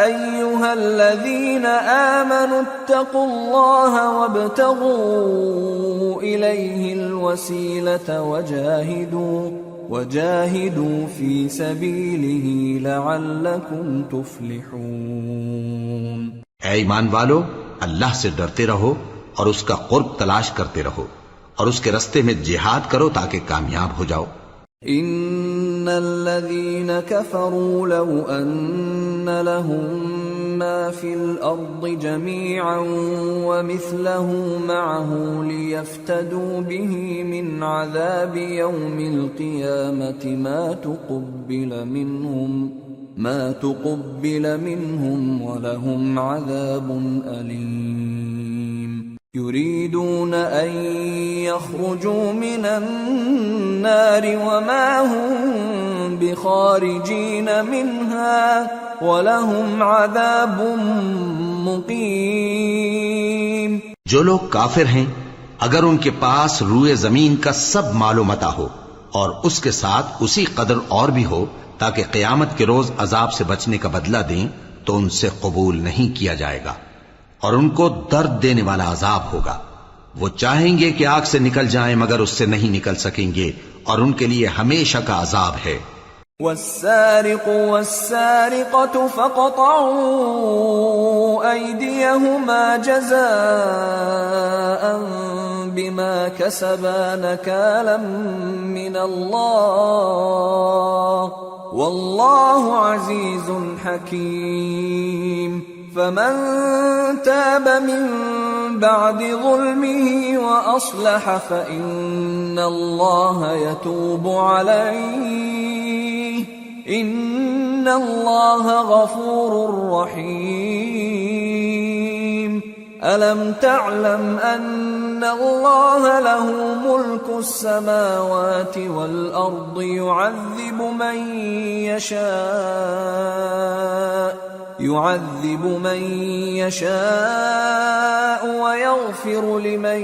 أيها الذين آمنوا اتقوا الله وابتغوا إليه الوسيلة وجاهدوا في سبيله لعلكم تفلحون۔ اے ایمان والو، اللہ سے ڈرتے رہو اور اس کا قرب تلاش کرتے رہو، اور اس کے رستے میں جہاد کرو تاکہ کامیاب ہو جاؤ۔ ان الذين كفروا لو ان لهم ما في الارض جميعا ومثله معه ليفتدوا به من عذاب يوم القيامة ما تقبل منهم ولهم عذاب أليم۔ يريدون أن يخرجوا من النار وما هم بخارجين منها ولهم عذاب مقيم۔ جو لوگ کافر ہیں، اگر ان کے پاس روئے زمین کا سب مال و متاع ہو اور اس کے ساتھ اسی قدر اور بھی ہو تاکہ قیامت کے روز عذاب سے بچنے کا بدلہ دیں، تو ان سے قبول نہیں کیا جائے گا، اور ان کو درد دینے والا عذاب ہوگا۔ وہ چاہیں گے کہ آگ سے نکل جائیں مگر اس سے نہیں نکل سکیں گے، اور ان کے لیے ہمیشہ کا عذاب ہے۔ والسارق والسارقة فاقطعوا أيديهما جزاء بما كسبا نكالا من الله والله عزيز حكيم۔ فمن تاب من بعد ظلمه وأصلح فإن الله يتوب عليه إن الله غفور رحيم۔ ألم تعلم أن الله له ملك السماوات والأرض يعذب من يشاء ويغفر لمن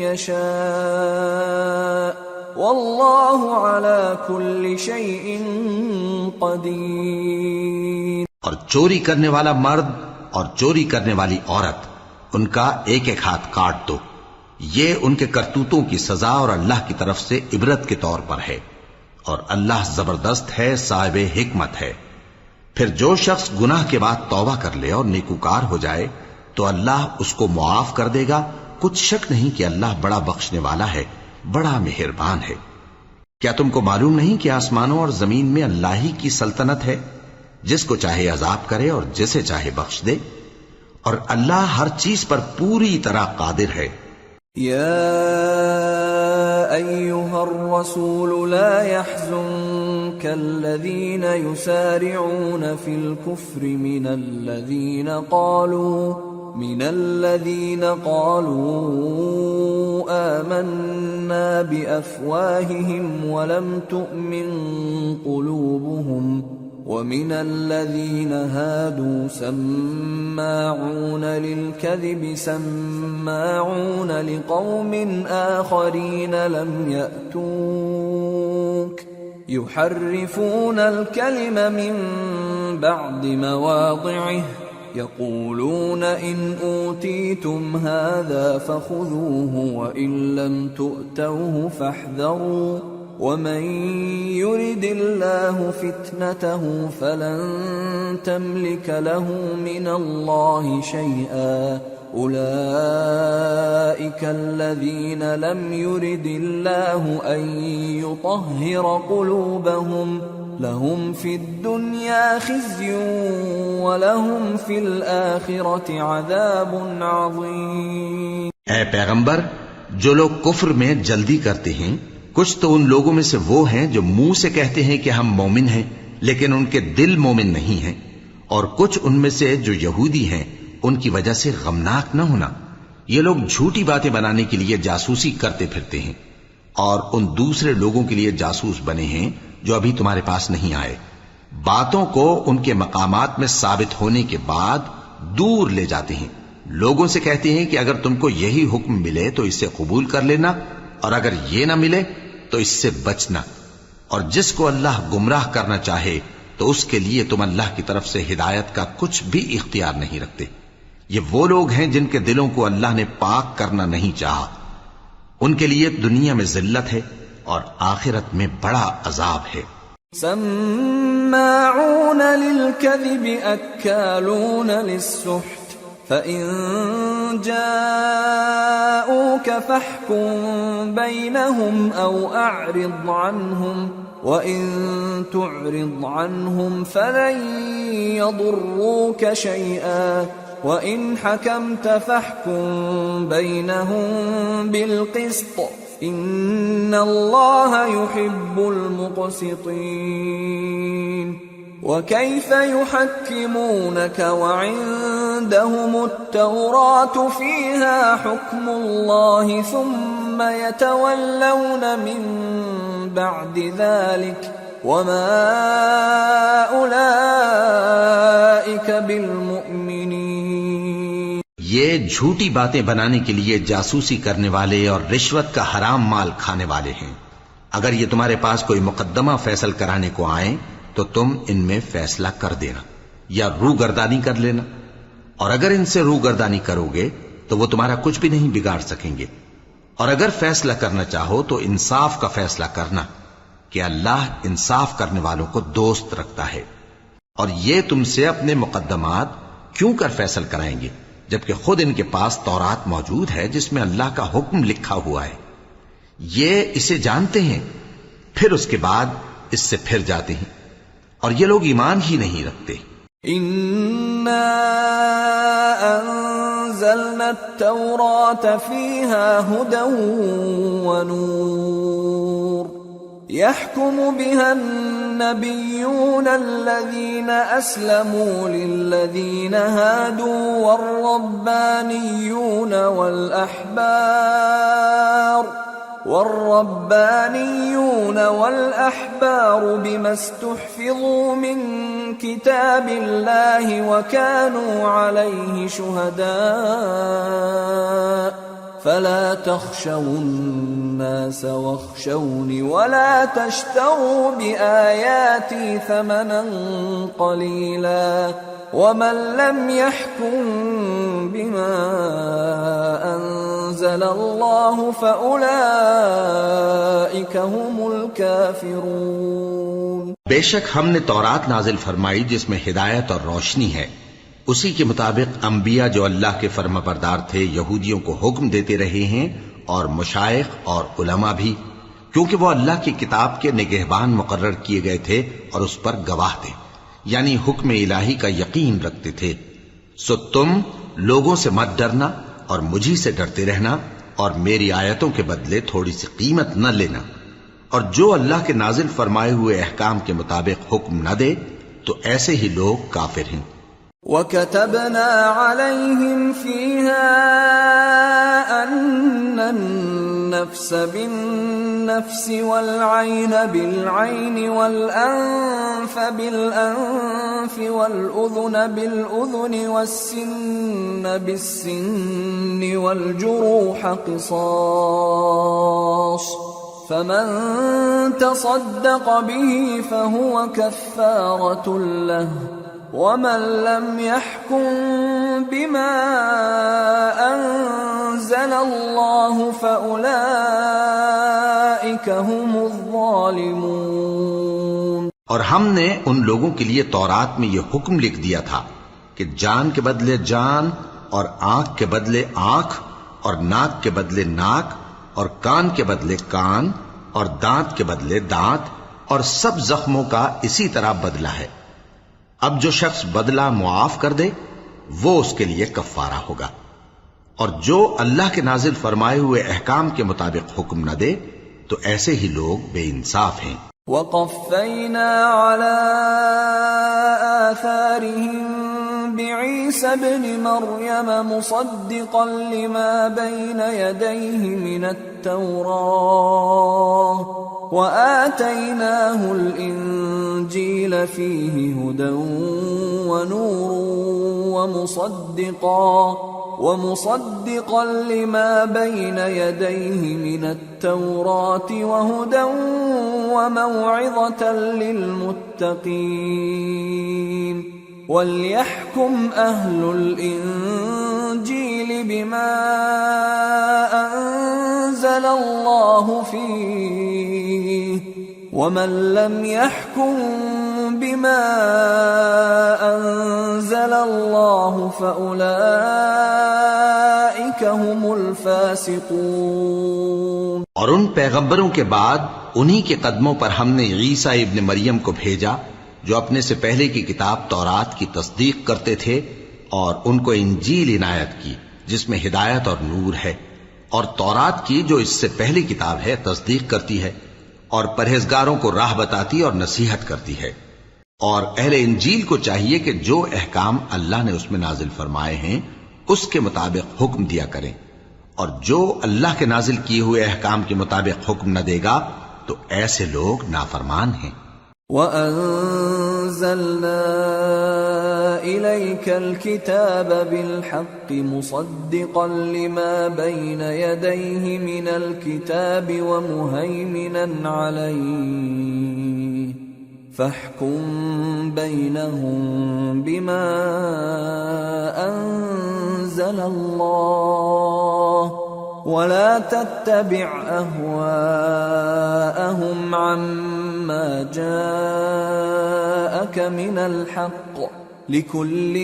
يشاء واللہ علی کل شیء قدیر۔ اور چوری کرنے والا مرد اور چوری کرنے والی عورت، ان کا ایک ایک ہاتھ کاٹ دو، یہ ان کے کرتوتوں کی سزا اور اللہ کی طرف سے عبرت کے طور پر ہے، اور اللہ زبردست ہے، صاحب حکمت ہے۔ پھر جو شخص گناہ کے بعد توبہ کر لے اور نیکوکار ہو جائے تو اللہ اس کو معاف کر دے گا، کچھ شک نہیں کہ اللہ بڑا بخشنے والا ہے، بڑا مہربان ہے۔ کیا تم کو معلوم نہیں کہ آسمانوں اور زمین میں اللہ ہی کی سلطنت ہے، جس کو چاہے عذاب کرے اور جسے چاہے بخش دے، اور اللہ ہر چیز پر پوری طرح قادر ہے۔ یا ایھا الرسول لا يحزنك الذین یسارعون فی الكفر من الذین قالوا آمنا بأفواههم ولم تؤمن قلوبهم ومن الذين هادوا سماعون للكذب سماعون لقوم آخرين لم يأتوك يحرفون الكلم من بعد مواضعه يقولون إن أوتيتم هذا فخذوه وإن لم تؤتوه فاحذروا ومن يرد الله فتنته فلن تملك له من الله شيئا أولئك الذين لم يرد الله أن يطهر قلوبهم لهم في الدنيا خزي ولهم في الآخرة عذاب عظيم۔ اے پیغمبر، جو لوگ کفر میں جلدی کرتے ہیں کچھ تو ان لوگوں میں سے وہ ہیں جو منہ سے کہتے ہیں کہ ہم مومن ہیں لیکن ان کے دل مومن نہیں ہیں، اور کچھ ان میں سے جو یہودی ہیں ان کی وجہ سے غمناک نہ ہونا۔ یہ لوگ جھوٹی باتیں بنانے کے لیے جاسوسی کرتے پھرتے ہیں اور ان دوسرے لوگوں کے لیے جاسوس بنے ہیں جو ابھی تمہارے پاس نہیں آئے، باتوں کو ان کے مقامات میں ثابت ہونے کے بعد دور لے جاتے ہیں، لوگوں سے کہتے ہیں کہ اگر تم کو یہی حکم ملے تو اسے قبول کر لینا، اور اگر یہ نہ ملے تو اس سے بچنا، اور جس کو اللہ گمراہ کرنا چاہے تو اس کے لیے تم اللہ کی طرف سے ہدایت کا کچھ بھی اختیار نہیں رکھتے۔ یہ وہ لوگ ہیں جن کے دلوں کو اللہ نے پاک کرنا نہیں چاہا، ان کے لیے دنیا میں ذلت ہے اور آخرت میں بڑا عذاب ہے۔ سماعون للكذب اکالون للسحت فإن جاءوك فاحكم بينهم أو أعرض عنهم وإن تعرض عنهم فلن يضروك شيئا وإن حكمت فاحكم بينهم بالقسط إن الله يحب المقسطين۔ وكيف يحكمونك وعندهم التوراة فيها حكم الله ثم يتولون من بعد ذلك وما أولئك بالمؤمنين۔ یہ جھوٹی باتیں بنانے کے لیے جاسوسی کرنے والے اور رشوت کا حرام مال کھانے والے ہیں۔ اگر یہ تمہارے پاس کوئی مقدمہ فیصل کرانے کو آئیں تو تم ان میں فیصلہ کر دینا یا روگردانی کر لینا، اور اگر ان سے روگردانی کرو گے تو وہ تمہارا کچھ بھی نہیں بگاڑ سکیں گے، اور اگر فیصلہ کرنا چاہو تو انصاف کا فیصلہ کرنا کہ اللہ انصاف کرنے والوں کو دوست رکھتا ہے۔ اور یہ تم سے اپنے مقدمات کیوں کر فیصل کرائیں گے جبکہ خود ان کے پاس تورات موجود ہے جس میں اللہ کا حکم لکھا ہوا ہے۔ یہ اسے جانتے ہیں پھر اس کے بعد اس سے پھر جاتے ہیں، اور یہ لوگ ایمان ہی نہیں رکھتے۔ اِنَّا أَنزَلْنَا التَّوْرَاةَ فِيهَا هُدًى وَنُورٌ يَحْكُمُ بِهَا النَّبِيُّونَ الَّذِينَ أَسْلَمُوا لِلَّذِينَ هَادُوا والربانيون والأحبار بما استحفظوا من كتاب الله وكانوا عليه شهداء فلا تخشوا الناس واخشوني ولا تشتروا بآياتي ثمنا قليلا ومن لم يحكم بما أنزل الله فأولئك هم الكافرون۔ بے شک ہم نے تورات نازل فرمائی جس میں ہدایت اور روشنی ہے، اسی کے مطابق انبیاء جو اللہ کے فرما بردار تھے یہودیوں کو حکم دیتے رہے ہیں، اور مشائخ اور علماء بھی، کیونکہ وہ اللہ کی کتاب کے نگہبان مقرر کیے گئے تھے اور اس پر گواہ تھے، یعنی حکم الہی کا یقین رکھتے تھے۔ سو تم لوگوں سے مت ڈرنا اور مجھی سے ڈرتے رہنا، اور میری آیتوں کے بدلے تھوڑی سی قیمت نہ لینا، اور جو اللہ کے نازل فرمائے ہوئے احکام کے مطابق حکم نہ دے تو ایسے ہی لوگ کافر ہیں۔ وَكَتَبْنَا عَلَيْهِمْ فِيهَا أَنَّ النَّفْسَ بِالنَّفْسِ وَالْعَيْنَ بِالْعَيْنِ وَالْأَنفَ بِالْأَنفِ وَالْأُذُنَ بِالْأُذُنِ وَالسِّنَّ بِالسِّنِّ وَالْجُرُوحَ قِصَاصٌ فَمَن تَصَدَّقَ بِهِ فَهُوَ كَفَّارَةٌ لَهُ وَمَن لَّمْ يَحْكُم بِمَا أَنزَلَ اللَّهُ فَأُولَئِكَ هُمُ الظَّالِمُونَ۔ اور ہم نے ان لوگوں کے لیے تورات میں یہ حکم لکھ دیا تھا کہ جان کے بدلے جان، اور آنکھ کے بدلے آنکھ، اور ناک کے بدلے ناک، اور کان کے بدلے کان، اور دانت کے بدلے دانت، اور سب زخموں کا اسی طرح بدلہ ہے۔ اب جو شخص بدلہ معاف کر دے وہ اس کے لیے کفارہ ہوگا، اور جو اللہ کے نازل فرمائے ہوئے احکام کے مطابق حکم نہ دے تو ایسے ہی لوگ بے انصاف ہیں۔ وَقَفَّيْنَا عَلَىٰ آثَارِهِم بِعِيسَى ابْنِ مَرْيَمَ مُصَدِّقًا لِمَا بَيْنَ يَدَيْهِ مِنَ التَّوْرَاةِ وَآتَيْنَاهُ الْإِنجِيلَ فِيهِ هُدًى وَنُورٌ وَمُصَدِّقًا لِمَا بَيْنَ يَدَيْهِ مِنَ التَّوْرَاةِ وَهُدًى وَمَوْعِظَةً لِّلْمُتَّقِينَ وَلْيَحْكُمْ أَهْلُ الْإِنجِيلِ بِمَا أَنزَلَ اللَّهُ فِيهِ وَمَن لَّمْ يَحْكُم بِمَا أَنزَلَ اللَّهُ فَأُولَئِكَ هُمُ الْفَاسِقُونَ۔ اور ان پیغمبروں کے بعد انہی کے قدموں پر ہم نے عیسیٰ ابن مریم کو بھیجا جو اپنے سے پہلے کی کتاب تورات کی تصدیق کرتے تھے، اور ان کو انجیل عنایت کی جس میں ہدایت اور نور ہے، اور تورات کی جو اس سے پہلی کتاب ہے تصدیق کرتی ہے، اور پرہیزگاروں کو راہ بتاتی اور نصیحت کرتی ہے۔ اور اہل انجیل کو چاہیے کہ جو احکام اللہ نے اس میں نازل فرمائے ہیں اس کے مطابق حکم دیا کریں، اور جو اللہ کے نازل کیے ہوئے احکام کے مطابق حکم نہ دے گا تو ایسے لوگ نافرمان ہیں۔ وَأَنزَلْنَا إِلَيْكَ الْكِتَابَ بِالْحَقِّ مُصَدِّقًا لِمَا بَيْنَ يَدَيْهِ مِنَ الْكِتَابِ وَمُهَيْمِنًا عَلَيْهِ فَاحْكُم بَيْنَهُم بِمَا أَنزَلَ اللَّهُ وَلَا تَتَّبِعْ أَهْوَاءَهُمْ عَمَّا جَاءَكَ مِنَ الْحَقِّ لِكُلٍّ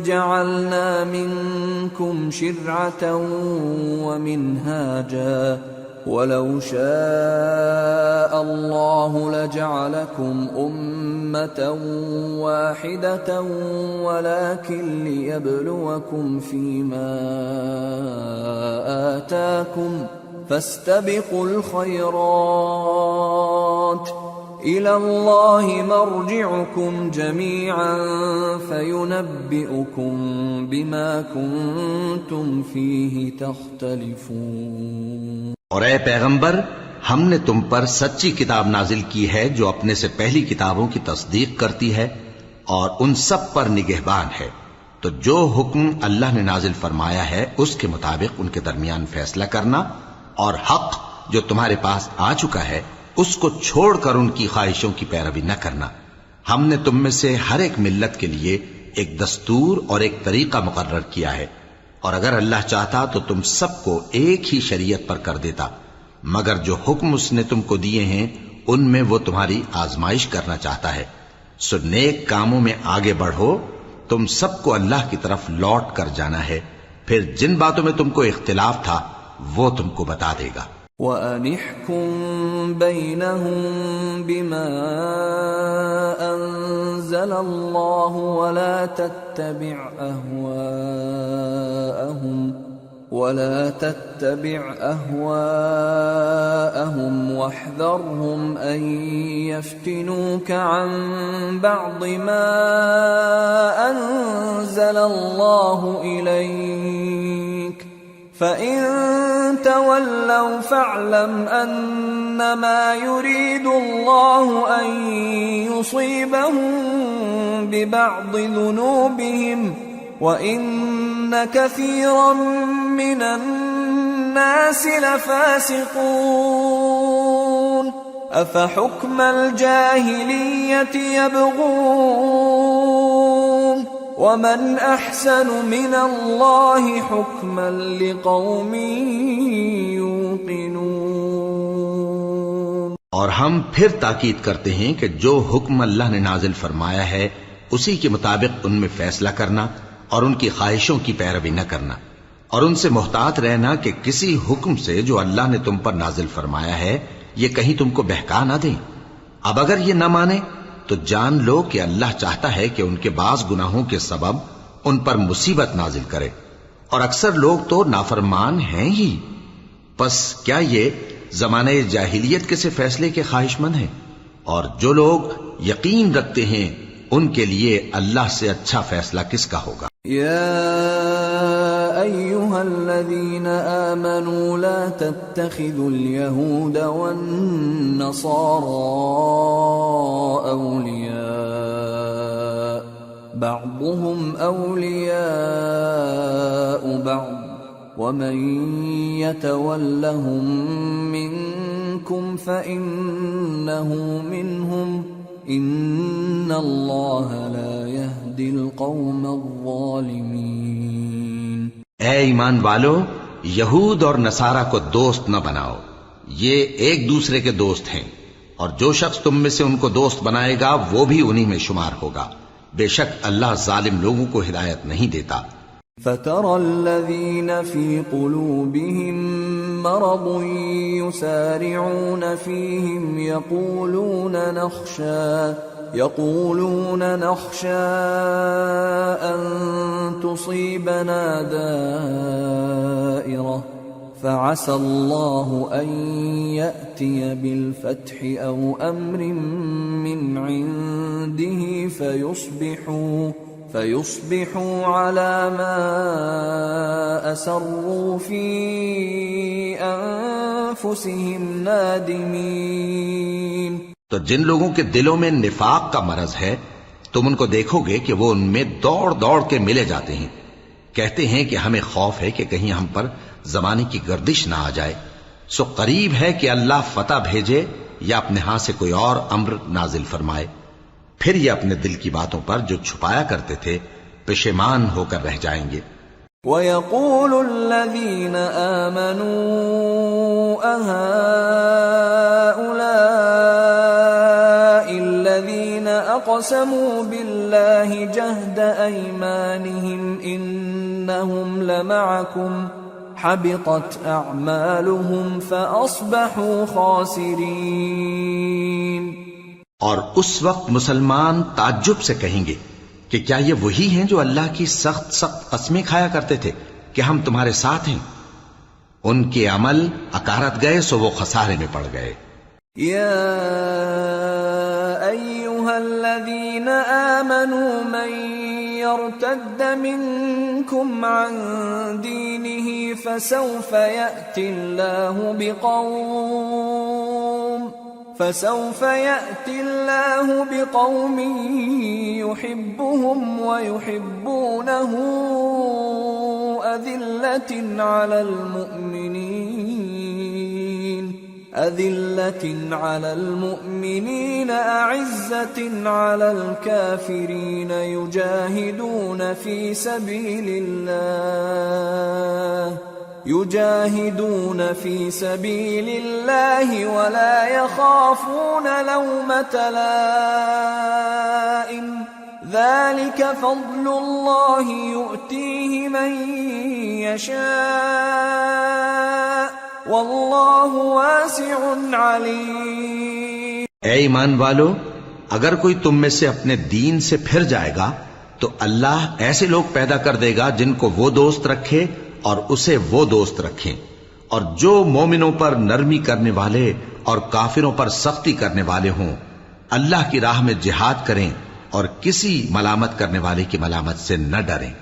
جَعَلْنَا مِنكُمْ شِرْعَةً وَمِنْهَاجًا وَلَوْ شَاءَ اللَّهُ لَجَعَلَكُمْ أُمَّةً وَاحِدَةً وَلَكِنْ لِيَبْلُوَكُمْ فِيمَا آتَاكُمْ فَاسْتَبِقُوا الْخَيْرَاتِ إِلَى اللَّهِ مَرْجِعُكُمْ جَمِيعًا فَيُنَبِّئُكُم بِمَا كُنتُمْ فِيهِ تَخْتَلِفُونَ۔ اور اے پیغمبر، ہم نے تم پر سچی کتاب نازل کی ہے جو اپنے سے پہلی کتابوں کی تصدیق کرتی ہے اور ان سب پر نگہبان ہے، تو جو حکم اللہ نے نازل فرمایا ہے اس کے مطابق ان کے درمیان فیصلہ کرنا، اور حق جو تمہارے پاس آ چکا ہے اس کو چھوڑ کر ان کی خواہشوں کی پیروی نہ کرنا۔ ہم نے تم میں سے ہر ایک ملت کے لیے ایک دستور اور ایک طریقہ مقرر کیا ہے، اور اگر اللہ چاہتا تو تم سب کو ایک ہی شریعت پر کر دیتا، مگر جو حکم اس نے تم کو دیے ہیں ان میں وہ تمہاری آزمائش کرنا چاہتا ہے۔ سو نیک کاموں میں آگے بڑھو، تم سب کو اللہ کی طرف لوٹ کر جانا ہے، پھر جن باتوں میں تم کو اختلاف تھا وہ تم کو بتا دے گا۔ وَأَنِ احْكُم بَيْنَهُم بِمَا أَنزَلَ اللَّهُ وَلَا تَتَّبِعْ أَهْوَاءَهُمْ وَاحْذَرْهُمْ أَن يَفْتِنُوكَ عَن بَعْضِ مَا أَنزَلَ اللَّهُ إِلَيْكَ فَإِن تَوَلَّوْا فَاعْلَمْ أَنَّمَا يُرِيدُ اللَّهُ أَن يُصِيبَهُم بِبَعْضِ ذُنُوبِهِمْ وَإِنَّ كَثِيرًا مِّنَ النَّاسِ لَفَاسِقُونَ أَفَحُكْمَ الْجَاهِلِيَّةِ يَبْغُونَ وَمَنْ أَحْسَنُ مِنَ اللَّهِ حُكْمًا لِقَوْمٍ يُوقِنُونَ۔ اور ہم پھر تاکید کرتے ہیں کہ جو حکم اللہ نے نازل فرمایا ہے اسی کے مطابق ان میں فیصلہ کرنا اور ان کی خواہشوں کی پیروی نہ کرنا، اور ان سے محتاط رہنا کہ کسی حکم سے جو اللہ نے تم پر نازل فرمایا ہے یہ کہیں تم کو بہکا نہ دیں۔ اب اگر یہ نہ مانے تو جان لو کہ اللہ چاہتا ہے کہ ان کے بعض گناہوں کے سبب ان پر مصیبت نازل کرے، اور اکثر لوگ تو نافرمان ہیں ہی۔ پس کیا یہ زمانے جاہلیت کے سے فیصلے کے خواہش مند ہیں؟ اور جو لوگ یقین رکھتے ہیں ان کے لیے اللہ سے اچھا فیصلہ کس کا ہوگا؟ يا أيها الذين آمنوا لا تتخذوا اليهود والنصارى أولياء بعضهم أولياء بعض ومن يتولهم منكم فإنه منهم ان اللہ لا يهدی القوم الظالمین۔ اے ایمان والو، یہود اور نصارہ کو دوست نہ بناؤ، یہ ایک دوسرے کے دوست ہیں، اور جو شخص تم میں سے ان کو دوست بنائے گا وہ بھی انہی میں شمار ہوگا، بے شک اللہ ظالم لوگوں کو ہدایت نہیں دیتا۔ فَتَرَى الَّذِينَ فِي قُلُوبِهِم مَّرَضٌ يُسَارِعُونَ فِيهِمْ يَقُولُونَ نَخْشَىٰ أَن تُصِيبَنَا دَائِرَةٌ فَعَسَى اللَّهُ أَن يَأْتِيَ بِالْفَتْحِ أَوْ أَمْرٍ مِّنْ عِندِهِ فَيُصْبِحُوا عَلَى مَا أَسَرُّوا فِي أَنفُسِهِمْ نَادِمِينَ۔ تو جن لوگوں کے دلوں میں نفاق کا مرض ہے تم ان کو دیکھو گے کہ وہ ان میں دوڑ دوڑ کے ملے جاتے ہیں، کہتے ہیں کہ ہمیں خوف ہے کہ کہیں ہم پر زمانے کی گردش نہ آ جائے، سو قریب ہے کہ اللہ فتح بھیجے یا اپنے ہاں سے کوئی اور امر نازل فرمائے، پھر یہ اپنے دل کی باتوں پر جو چھپایا کرتے تھے پشیمان ہو کر رہ جائیں گے۔ وَيَقُولُ الَّذِينَ آمَنُوا أَهَٰؤُلَاءِ الَّذِينَ أَقْسَمُوا بِاللَّهِ جَهْدَ أَيْمَانِهِمْ إِنَّهُمْ لَمَعَكُمْ حَبِطَتْ أَعْمَالُهُمْ فَأَصْبَحُوا خَاسِرِينَ۔ اور اس وقت مسلمان تعجب سے کہیں گے کہ کیا یہ وہی ہیں جو اللہ کی سخت سخت قسمیں کھایا کرتے تھے کہ ہم تمہارے ساتھ ہیں؟ ان کے عمل اکارت گئے سو وہ خسارے میں پڑ گئے۔ یا ایھا الذین آمنوا من یرتد منکم عن دینہ فسوف یأتی اللہ بقوم يحبهم ويحبونه أذلة على المؤمنين أعزة على الكافرين يجاهدون في سبيل الله ولا يخافون لومة لائم ذلك فضل الله يؤتيه من يشاء واللہ واسع علیم۔ اے ایمان والو، اگر کوئی تم میں سے اپنے دین سے پھر جائے گا تو اللہ ایسے لوگ پیدا کر دے گا جن کو وہ دوست رکھے اور اسے وہ دوست رکھیں، اور جو مومنوں پر نرمی کرنے والے اور کافروں پر سختی کرنے والے ہوں، اللہ کی راہ میں جہاد کریں اور کسی ملامت کرنے والے کی ملامت سے نہ ڈریں۔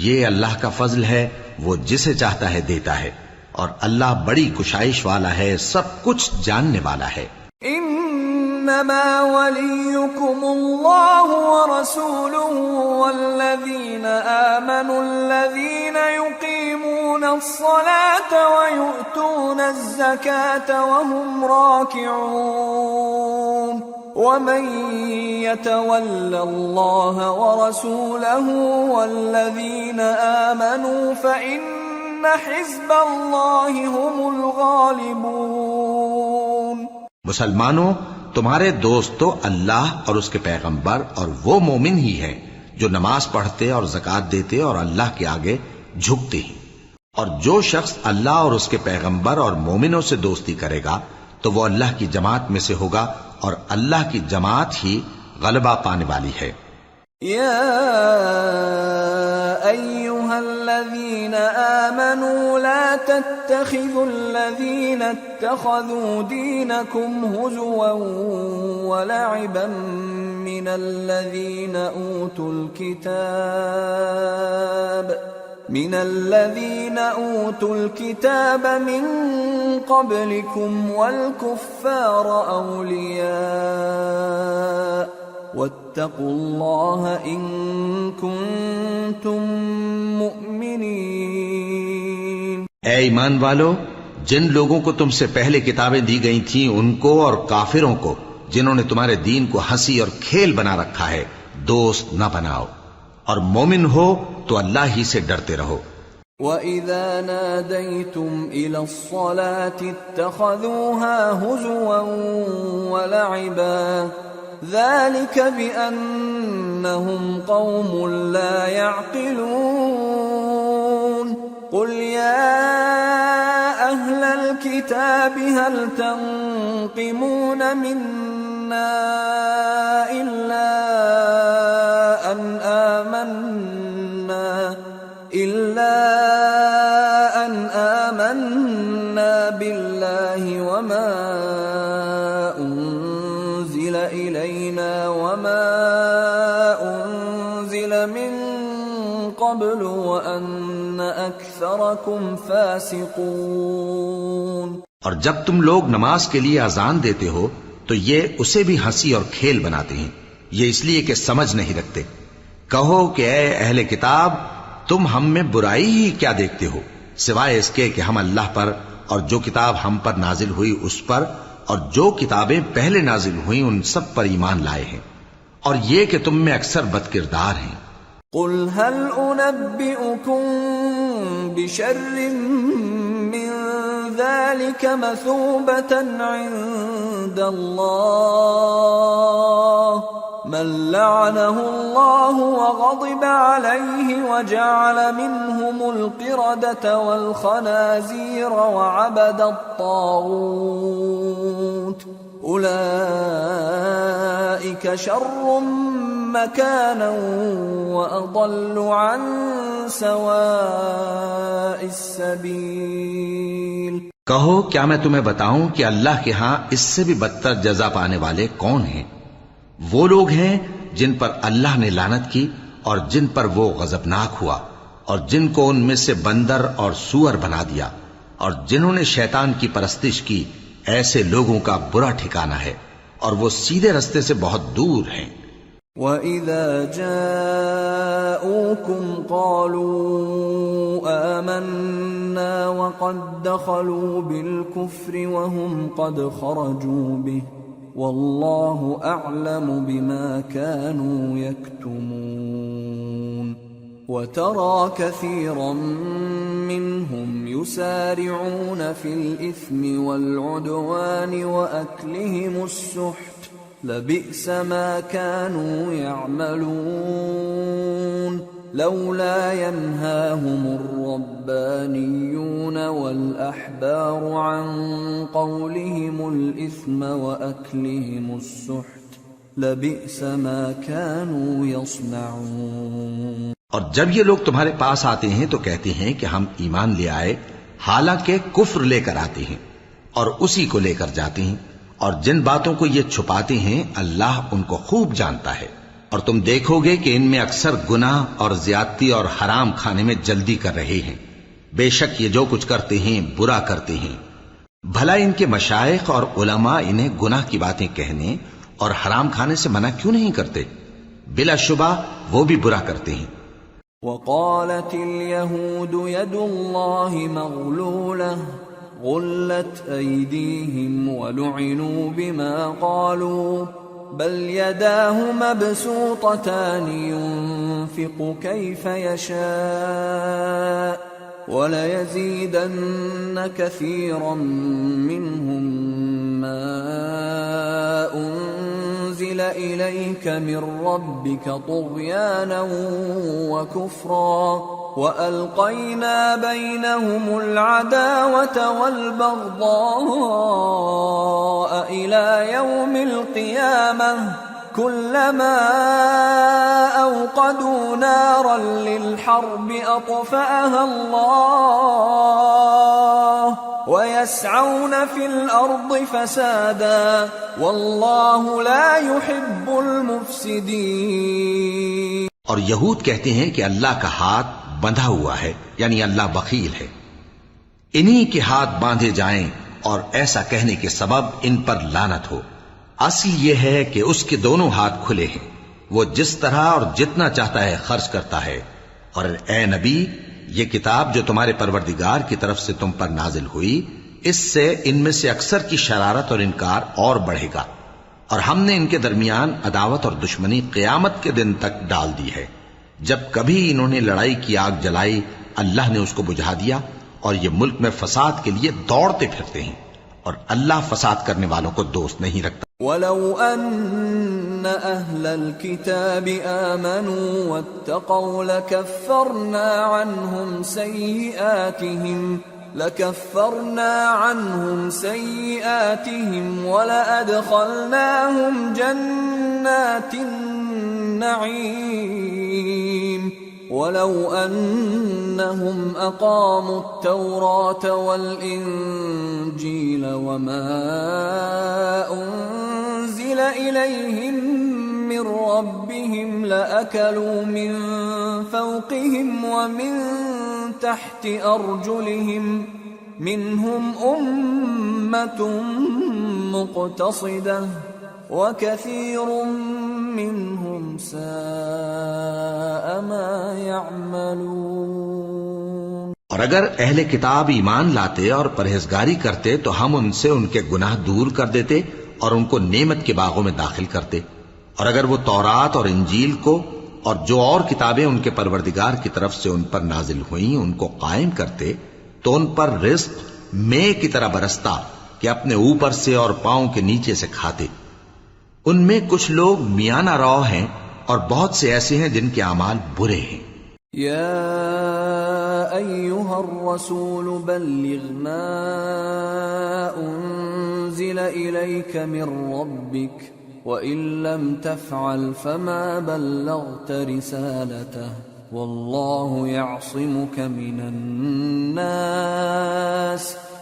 یہ اللہ کا فضل ہے، وہ جسے چاہتا ہے دیتا ہے، اور اللہ بڑی کشائش والا ہے، سب کچھ جاننے والا ہے۔ انما وليكم الله ورسوله والذين آمنوا الذين يقيمون الصلاة ويؤتون الزكاة وهم راكعون ومن يتول الله ورسوله والذين آمنوا فإن حزب الله هم الغالبون۔ مسلمانوں، تمہارے دوست تو اللہ اور اس کے پیغمبر اور وہ مومن ہی ہیں جو نماز پڑھتے اور زکوٰۃ دیتے اور اللہ کے آگے جھکتے ہیں، اور جو شخص اللہ اور اس کے پیغمبر اور مومنوں سے دوستی کرے گا تو وہ اللہ کی جماعت میں سے ہوگا، اور اللہ کی جماعت ہی غلبہ پانے والی ہے۔ یا ایھا الذین آمنوا لا تتخذوا الذین اتخذوا دینکم ہزوا ولعبا من الذین اوتوا الكتاب من قبلكم والكفار اولیاء واتقوا اللہ ان کنتم مؤمنین۔ اے ایمان والو، جن لوگوں کو تم سے پہلے کتابیں دی گئی تھیں ان کو اور کافروں کو جنہوں نے تمہارے دین کو ہنسی اور کھیل بنا رکھا ہے دوست نہ بناؤ، اور مومن ہو تو اللہ ہی سے ڈرتے رہو۔ وَإِذَا نَادَيْتُمْ إِلَى الصَّلَاةِ اتَّخَذُوهَا هُزُوًا وَلَعِبًا ذَلِكَ بِأَنَّهُمْ قَوْمٌ لَا يَعْقِلُونَ قُلْ يَا أَهْلَ الْكِتَابِ هَلْ تَنقِمُونَ مِنَّا إِلَّا أَنْ آمَنَّا بِاللَّهِ وَمَا أُنزِلَ إِلَيْنَا وَمَا أُنزِلَ مِن قَبْلُ وَأَنَّ أَكْثَرَكُمْ فَاسِقُونَ۔ اور جب تم لوگ نماز کے لیے اذان دیتے ہو تو یہ اسے بھی ہنسی اور کھیل بناتے ہیں، یہ اس لیے کہ سمجھ نہیں رکھتے۔ کہو کہ اے اہل کتاب، تم ہم میں برائی ہی کیا دیکھتے ہو، سوائے اس کے کہ ہم اللہ پر اور جو کتاب ہم پر نازل ہوئی اس پر اور جو کتابیں پہلے نازل ہوئیں ان سب پر ایمان لائے ہیں، اور یہ کہ تم میں اکثر بد کردار ہیں۔ قل هل انبئكم بشر من ذلك مثوبة عند الله من لعنه الله وغضب عليه وجعل منهم القردة والخنازير وعبد الطاغوت أولئك شر مكانا وأضل عن سواء السبيل۔ کہو کیا میں تمہیں بتاؤں کہ اللہ کے ہاں اس سے بھی بدتر جزا پانے والے کون ہیں؟ وہ لوگ ہیں جن پر اللہ نے لعنت کی اور جن پر وہ غضبناک ہوا، اور جن کو ان میں سے بندر اور سور بنا دیا، اور جنہوں نے شیطان کی پرستش کی، ایسے لوگوں کا برا ٹھکانہ ہے، اور وہ سیدھے رستے سے بہت دور ہیں۔ وَإِذَا جَاءُوكُمْ قَالُوا آمَنَّا وَقَدْ دَخَلُوا بِالْكُفْرِ وَهُمْ قَدْ خَرَجُوا بِهِ وَاللَّهُ أَعْلَمُ بِمَا كَانُوا يَكْتُمُونَ وَتَرَى كَثِيرًا مِّنْهُمْ يُسَارِعُونَ فِي الْإِثْمِ وَالْعُدْوَانِ وَأَكْلِهِمُ السُّحْتَ لبئس ما كانوا يعملون لولا ينهاهم الربانيون والأحبار عن قولهم الإثم وأكلهم السحت لبئس ما كانوا يصنعون. اور جب یہ لوگ تمہارے پاس آتے ہیں تو کہتے ہیں کہ ہم ایمان لے آئے، حالانکہ کفر لے کر آتے ہیں اور اسی کو لے کر جاتے ہیں، اور جن باتوں کو یہ چھپاتے ہیں اللہ ان کو خوب جانتا ہے. اور تم دیکھو گے کہ ان میں اکثر گناہ اور زیادتی اور حرام کھانے میں جلدی کر رہے ہیں. بے شک یہ جو کچھ کرتے ہیں برا کرتے ہیں. بھلا ان کے مشائخ اور علماء انہیں گناہ کی باتیں کہنے اور حرام کھانے سے منع کیوں نہیں کرتے؟ بلا شبہ وہ بھی برا کرتے ہیں. وقالت اليهود يد الله مغلولة غلت أيديهم ولعنوا بما قالوا بل يداه مبسوطتان ينفق كيف يشاء وليزيدن كثيرا منهم ما أنزل إليك من ربك طغيانا وكفرا وألقينا بينهم العداوة والبغضاء إلى يوم القيامة كلما أوقدوا نارا للحرب أطفأها الله ويسعون في الأرض فسادا والله لا يحب المفسدين. اور یہود کہتے ہیں کہ اللہ کا ہاتھ بندھا ہوا ہے، یعنی اللہ بخیل ہے. انہی کے ہاتھ باندھے جائیں اور ایسا کہنے کے سبب ان پر لعنت ہو. اصل یہ ہے کہ اس کے دونوں ہاتھ کھلے ہیں، وہ جس طرح اور جتنا چاہتا ہے خرچ کرتا ہے. اور اے نبی، یہ کتاب جو تمہارے پروردگار کی طرف سے تم پر نازل ہوئی، اس سے ان میں سے اکثر کی شرارت اور انکار اور بڑھے گا، اور ہم نے ان کے درمیان عداوت اور دشمنی قیامت کے دن تک ڈال دی ہے. جب کبھی انہوں نے لڑائی کی آگ جلائی، اللہ نے اس کو بجھا دیا، اور یہ ملک میں فساد کے لیے دوڑتے پھرتے ہیں، اور اللہ فساد کرنے والوں کو دوست نہیں رکھتا. وَلَوْ أَنَّ أَهْلَ الْكِتَابِ آمَنُوا وَاتَّقَوْا لَكَفَّرْنَا عَنْهُمْ سَيِّئَاتِهِمْ وَلَأَدْخَلْنَاهُمْ جَنَّاتِ النَّعِيمِ وَلَوْ أَنَّهُمْ أَقَامُوا التَّوْرَاةَ وَالْإِنْجِيلَ وَمَا أُنْزِلَ إِلَيْهِمْ مِنْ رَبِّهِمْ لَأَكَلُوا مِنْ فَوْقِهِمْ وَمِنْ تحت أرجلهم منهم أمة مقتصدة وكثير منهم ساء ما يعملون. اور اگر اہل کتاب ایمان لاتے اور پرہیزگاری کرتے تو ہم ان سے ان کے گناہ دور کر دیتے اور ان کو نعمت کے باغوں میں داخل کرتے. اور اگر وہ تورات اور انجیل کو اور جو اور کتابیں ان کے پروردگار کی طرف سے ان پر نازل ہوئیں ان کو قائم کرتے تو ان پر رزق مے کی طرح برستا کہ اپنے اوپر سے اور پاؤں کے نیچے سے کھاتے. ان میں کچھ لوگ میانہ رو ہیں اور بہت سے ایسے ہیں جن کے اعمال برے ہیں. یا ایھا الرسول بلغ ما انزل الیک من ربک وَإِن لَّمْ تَفْعَلْ فَمَا بَلَّغْتَ رِسَالَتَهُ وَاللَّهُ يَعْصِمُكَ مِنَ النَّاسِ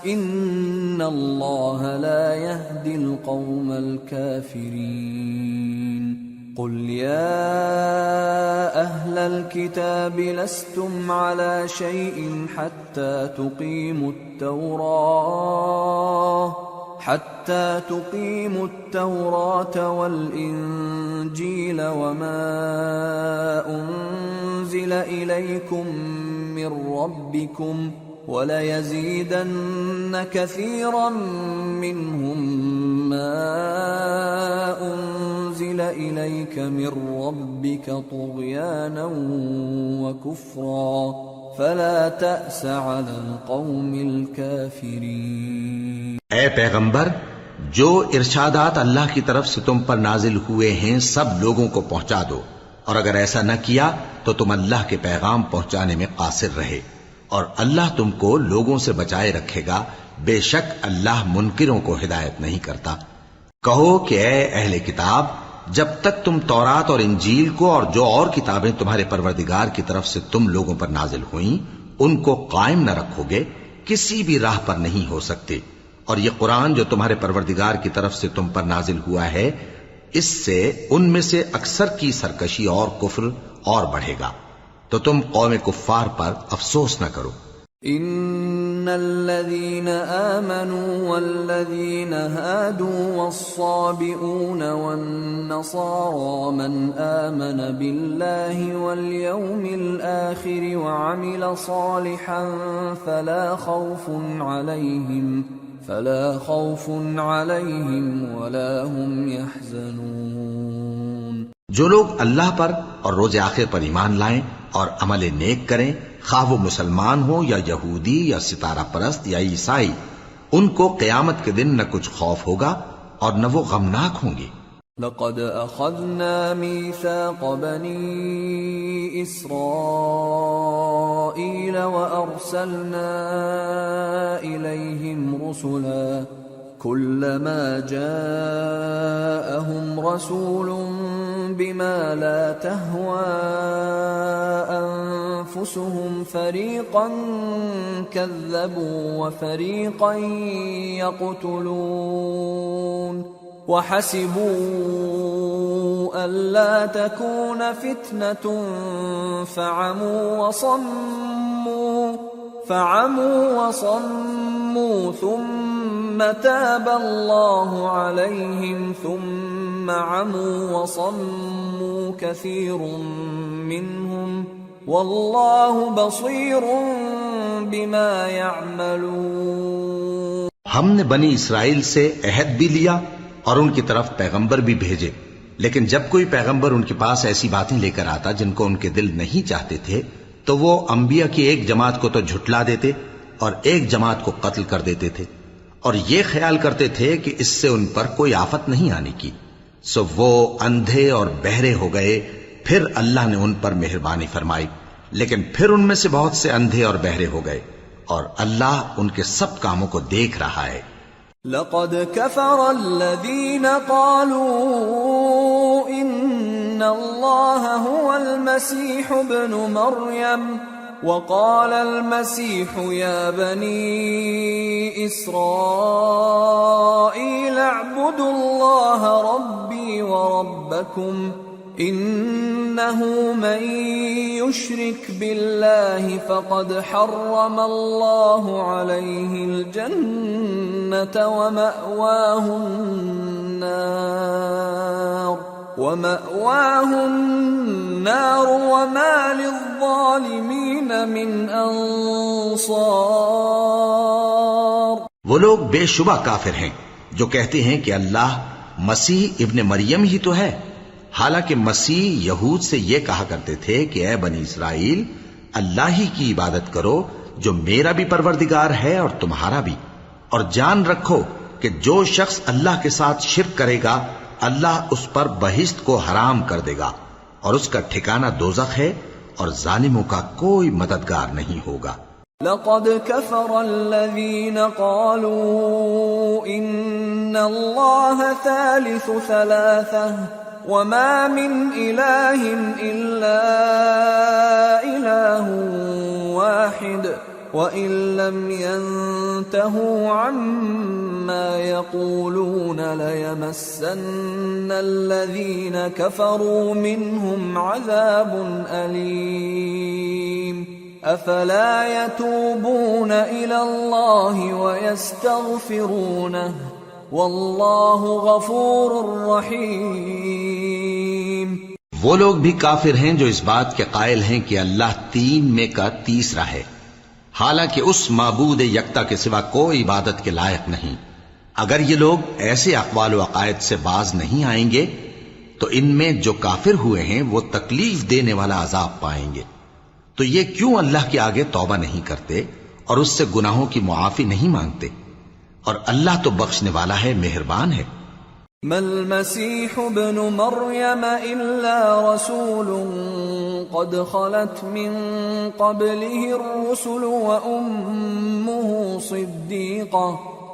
إِنَّ اللَّهَ لَا يَهْدِي الْقَوْمَ الْكَافِرِينَ. قُلْ يَا أَهْلَ الْكِتَابِ لَسْتُمْ عَلَى شَيْءٍ حَتَّى تُقِيمُوا التَّوْرَاةَ حتى تقيموا التوراة والإنجيل وما أنزل إليكم من ربكم وليزيدن كثيرا منهم ما أنزل إليك من ربك طغيانا وكفرا فلا تأس على القوم الكافرين۔ اے پیغمبر، جو ارشادات اللہ کی طرف سے تم پر نازل ہوئے ہیں سب لوگوں کو پہنچا دو، اور اگر ایسا نہ کیا تو تم اللہ کے پیغام پہنچانے میں قاصر رہے، اور اللہ تم کو لوگوں سے بچائے رکھے گا، بے شک اللہ منکروں کو ہدایت نہیں کرتا۔ کہو کہ اے اہل کتاب، جب تک تم تورات اور انجیل کو اور جو اور کتابیں تمہارے پروردگار کی طرف سے تم لوگوں پر نازل ہوئیں ان کو قائم نہ رکھو گے، کسی بھی راہ پر نہیں ہو سکتے، اور یہ قرآن جو تمہارے پروردگار کی طرف سے تم پر نازل ہوا ہے، اس سے ان میں سے اکثر کی سرکشی اور کفر اور بڑھے گا، تو تم قوم کفار پر افسوس نہ کرو۔ ان الذين آمنوا والذين هادوا والصابئون والنصارى من آمن بالله واليوم الآخر وعمل صالحا فلا خوف عليهم ولا هم يحزنون۔ جو لوگ اللہ پر اور روز آخر پر ایمان لائیں اور عمل نیک کریں، خواہ وہ مسلمان ہو یا یہودی یا ستارہ پرست یا عیسائی، ان کو قیامت کے دن نہ کچھ خوف ہوگا اور نہ وہ غمناک ہوں گے۔ لقد اخذنا ميثاق بني اسرائيل وارسلنا اليهم رسلا كلما جاءهم رسول بما لا تهوى أنفسهم فريقا كذبوا وفريقا يقتلون وحسبوا ألا تكون فتنة فعموا وصموا ثم تاب الله عليهم ثم عموا وصموا كثير منهم والله بصير بما يعملون۔ ہم نے بنی اسرائیل سے عہد بھی لیا اور ان کی طرف پیغمبر بھی بھیجے، لیکن جب کوئی پیغمبر ان کے پاس ایسی باتیں لے کر آتا جن کو ان کے دل نہیں چاہتے تھے تو وہ انبیاء کی ایک جماعت کو تو جھٹلا دیتے اور ایک جماعت کو قتل کر دیتے تھے، اور یہ خیال کرتے تھے کہ اس سے ان پر کوئی آفت نہیں آنے کی، سو وہ اندھے اور بہرے ہو گئے۔ پھر اللہ نے ان پر مہربانی فرمائی، لیکن پھر ان میں سے بہت سے اندھے اور بہرے ہو گئے، اور اللہ ان کے سب کاموں کو دیکھ رہا ہے۔ لقد كفر الذين قالوا إن الله هو المسيح ابن مريم وقال المسيح يا بني إسرائيل اعبدوا الله ربي وربكم إنه من يشرك بالله فقد حرم الله عليه الجنة ومأواه النار وما للظالمين من أنصار۔ وہ لوگ بے شبہ کافر ہیں جو کہتے ہیں کہ اللہ مسیح ابن مریم ہی تو ہے، حالانکہ مسیح یہود سے یہ کہا کرتے تھے کہ اے بنی اسرائیل، اللہ ہی کی عبادت کرو جو میرا بھی پروردگار ہے اور تمہارا بھی، اور جان رکھو کہ جو شخص اللہ کے ساتھ شرک کرے گا اللہ اس پر بہشت کو حرام کر دے گا، اور اس کا ٹھکانہ دوزخ ہے، اور ظالموں کا کوئی مددگار نہیں ہوگا۔ لقد كفر الذين قالوا إن الله ثالث ثلاثة وما من إله إلا إله واحد وإن لم ينتهوا عما يقولون ليمسن الذين كفروا منهم عذاب أليم أفلا يتوبون إلى الله ويستغفرونه واللہ غفور رحیم۔ وہ لوگ بھی کافر ہیں جو اس بات کے قائل ہیں کہ اللہ تین میں کا تیسرا ہے، حالانکہ اس معبود یکتا کے سوا کوئی عبادت کے لائق نہیں۔ اگر یہ لوگ ایسے اقوال و عقائد سے باز نہیں آئیں گے تو ان میں جو کافر ہوئے ہیں وہ تکلیف دینے والا عذاب پائیں گے۔ تو یہ کیوں اللہ کے آگے توبہ نہیں کرتے اور اس سے گناہوں کی معافی نہیں مانگتے؟ اور اللہ تو بخشنے والا ہے، مہربان ہے۔ ما المسيح ابن مريم إلا رسول قد خلت من قبله الرسل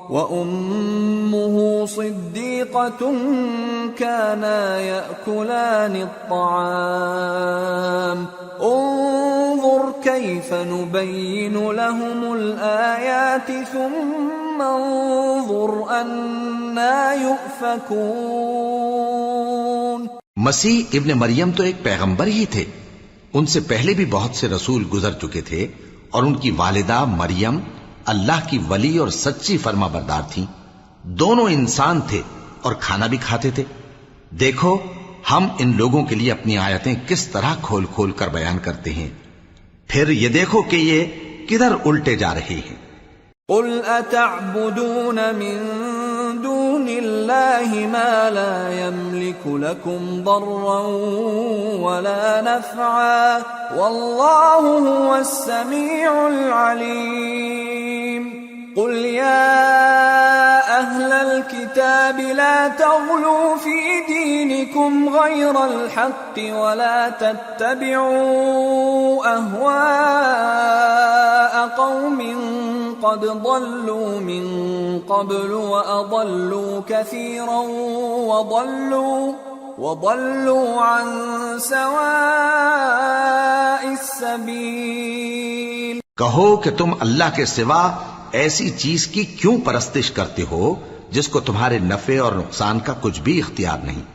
وأمه صديقة كانا يأكلان الطعام انظر كيف نبين لهم الآيات ثم انظر أنا يؤفكون۔ مسیح ابن مریم تو ایک پیغمبر ہی تھے، ان سے پہلے بھی بہت سے رسول گزر چکے تھے، اور ان کی والدہ مریم اللہ کی ولی اور سچی فرما بردار تھیں، دونوں انسان تھے اور کھانا بھی کھاتے تھے۔ دیکھو ہم ان لوگوں کے لیے اپنی آیتیں کس طرح کھول کھول کر بیان کرتے ہیں، پھر یہ دیکھو کہ یہ کدھر الٹے جا رہے ہیں۔ قل اتعبدون من دون اللہ ما لا يملك لكم ضرا ولا نفعا واللہ هو السمیع العلیم۔ قل يا أهل الكتاب لا تغلوا في دينكم غير الحق ولا تتبعوا أهواء قوم قد ضلوا من قبل وأضلوا كثيرا وضلوا عن سواء السبيل۔ کہو کہ تم اللہ کے سوا ایسی چیز کی کیوں پرستش کرتے ہو جس کو تمہارے نفع اور نقصان کا کچھ بھی اختیار نہیں،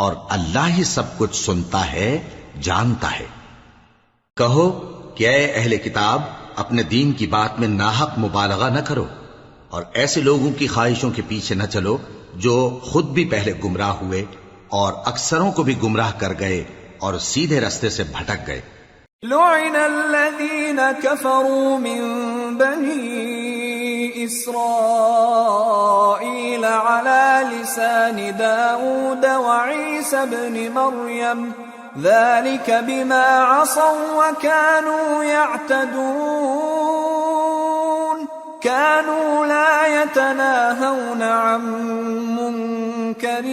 اور اللہ ہی سب کچھ سنتا ہے، جانتا ہے۔ کہو کہ اے اہل کتاب، اپنے دین کی بات میں ناحق مبالغہ نہ کرو، اور ایسے لوگوں کی خواہشوں کے پیچھے نہ چلو جو خود بھی پہلے گمراہ ہوئے اور اکثروں کو بھی گمراہ کر گئے اور سیدھے رستے سے بھٹک گئے۔ لعن الذين كفروا من بني إسرائيل على لسان داود وعيسى بن مريم ذلك بما عصوا وكانوا يعتدون كانوا لا يتناهون عن منكر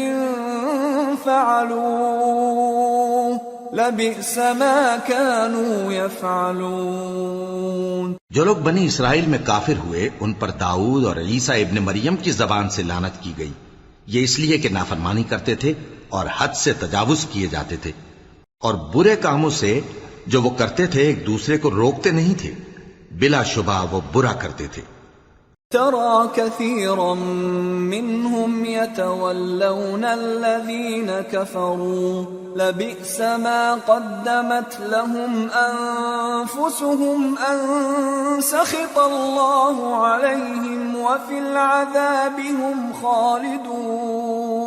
فعلوه لبئس ما كانوا يفعلون۔ جو لوگ بنی اسرائیل میں کافر ہوئے ان پر داؤد اور عیسیٰ ابن مریم کی زبان سے لعنت کی گئی، یہ اس لیے کہ نافرمانی کرتے تھے اور حد سے تجاوز کیے جاتے تھے، اور برے کاموں سے جو وہ کرتے تھے ایک دوسرے کو روکتے نہیں تھے، بلا شبہ وہ برا کرتے تھے۔ ترى كثيرا منهم يتولون الذين كفروا لبئس ما قدمت لهم أنفسهم أن سخط الله عليهم وفي العذاب هم خالدون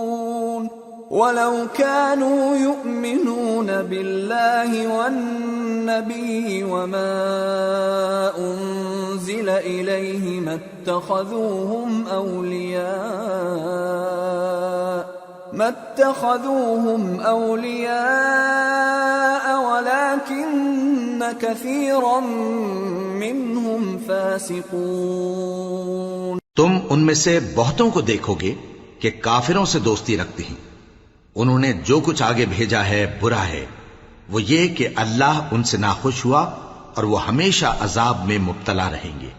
ولو كانوا يؤمنون بالله والنبي وما أنزل إليه ما اتخذوهم أولياء ولكن كثيرا منهم فاسقون۔ تم ان میں سے بہتوں کو دیکھو گے کہ کافروں سے دوستی رکھتے ہیں، انہوں نے جو کچھ آگے بھیجا ہے برا ہے، وہ یہ کہ اللہ ان سے ناخوش ہوا اور وہ ہمیشہ عذاب میں مبتلا رہیں گے۔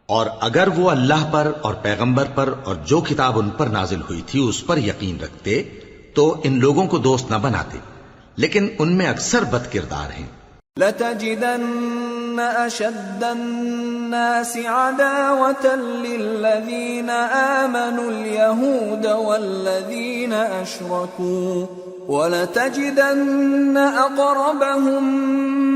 اور اگر وہ اللہ پر اور پیغمبر پر اور جو کتاب ان پر نازل ہوئی تھی اس پر یقین رکھتے تو ان لوگوں کو دوست نہ بناتے، لیکن ان میں اکثر بد کردار ہیں۔ لَتَجِدَنَّ أَشَدَّ النَّاسِ عَدَاوَةً لِّلَّذِينَ آمَنُوا الْيَهُودَ وَالَّذِينَ أَشْرَكُوا وَلَتَجِدَنَّ أَقْرَبَهُم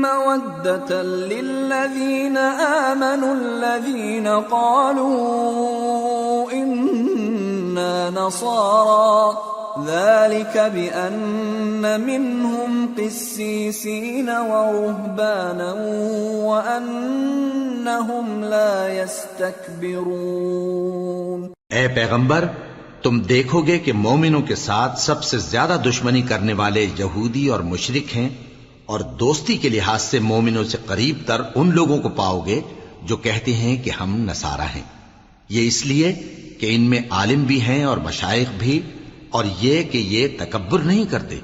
مَّوَدَّةً لِّلَّذِينَ آمَنُوا الَّذِينَ قَالُوا إِنَّ إنا نصارى ذلك بأن منهم قسيسين ورهبانا وأنهم لا يستكبرون۔ اے پیغمبر، تم دیکھو گے کہ مومنوں کے ساتھ سب سے زیادہ دشمنی کرنے والے یہودی اور مشرک ہیں، اور دوستی کے لحاظ سے مومنوں سے قریب تر ان لوگوں کو پاؤ گے جو کہتے ہیں کہ ہم نصارہ ہیں۔ یہ اس لیے کہ ان میں عالم بھی ہیں اور مشائخ بھی، اور یہ کہ یہ تکبر نہیں کرتے۔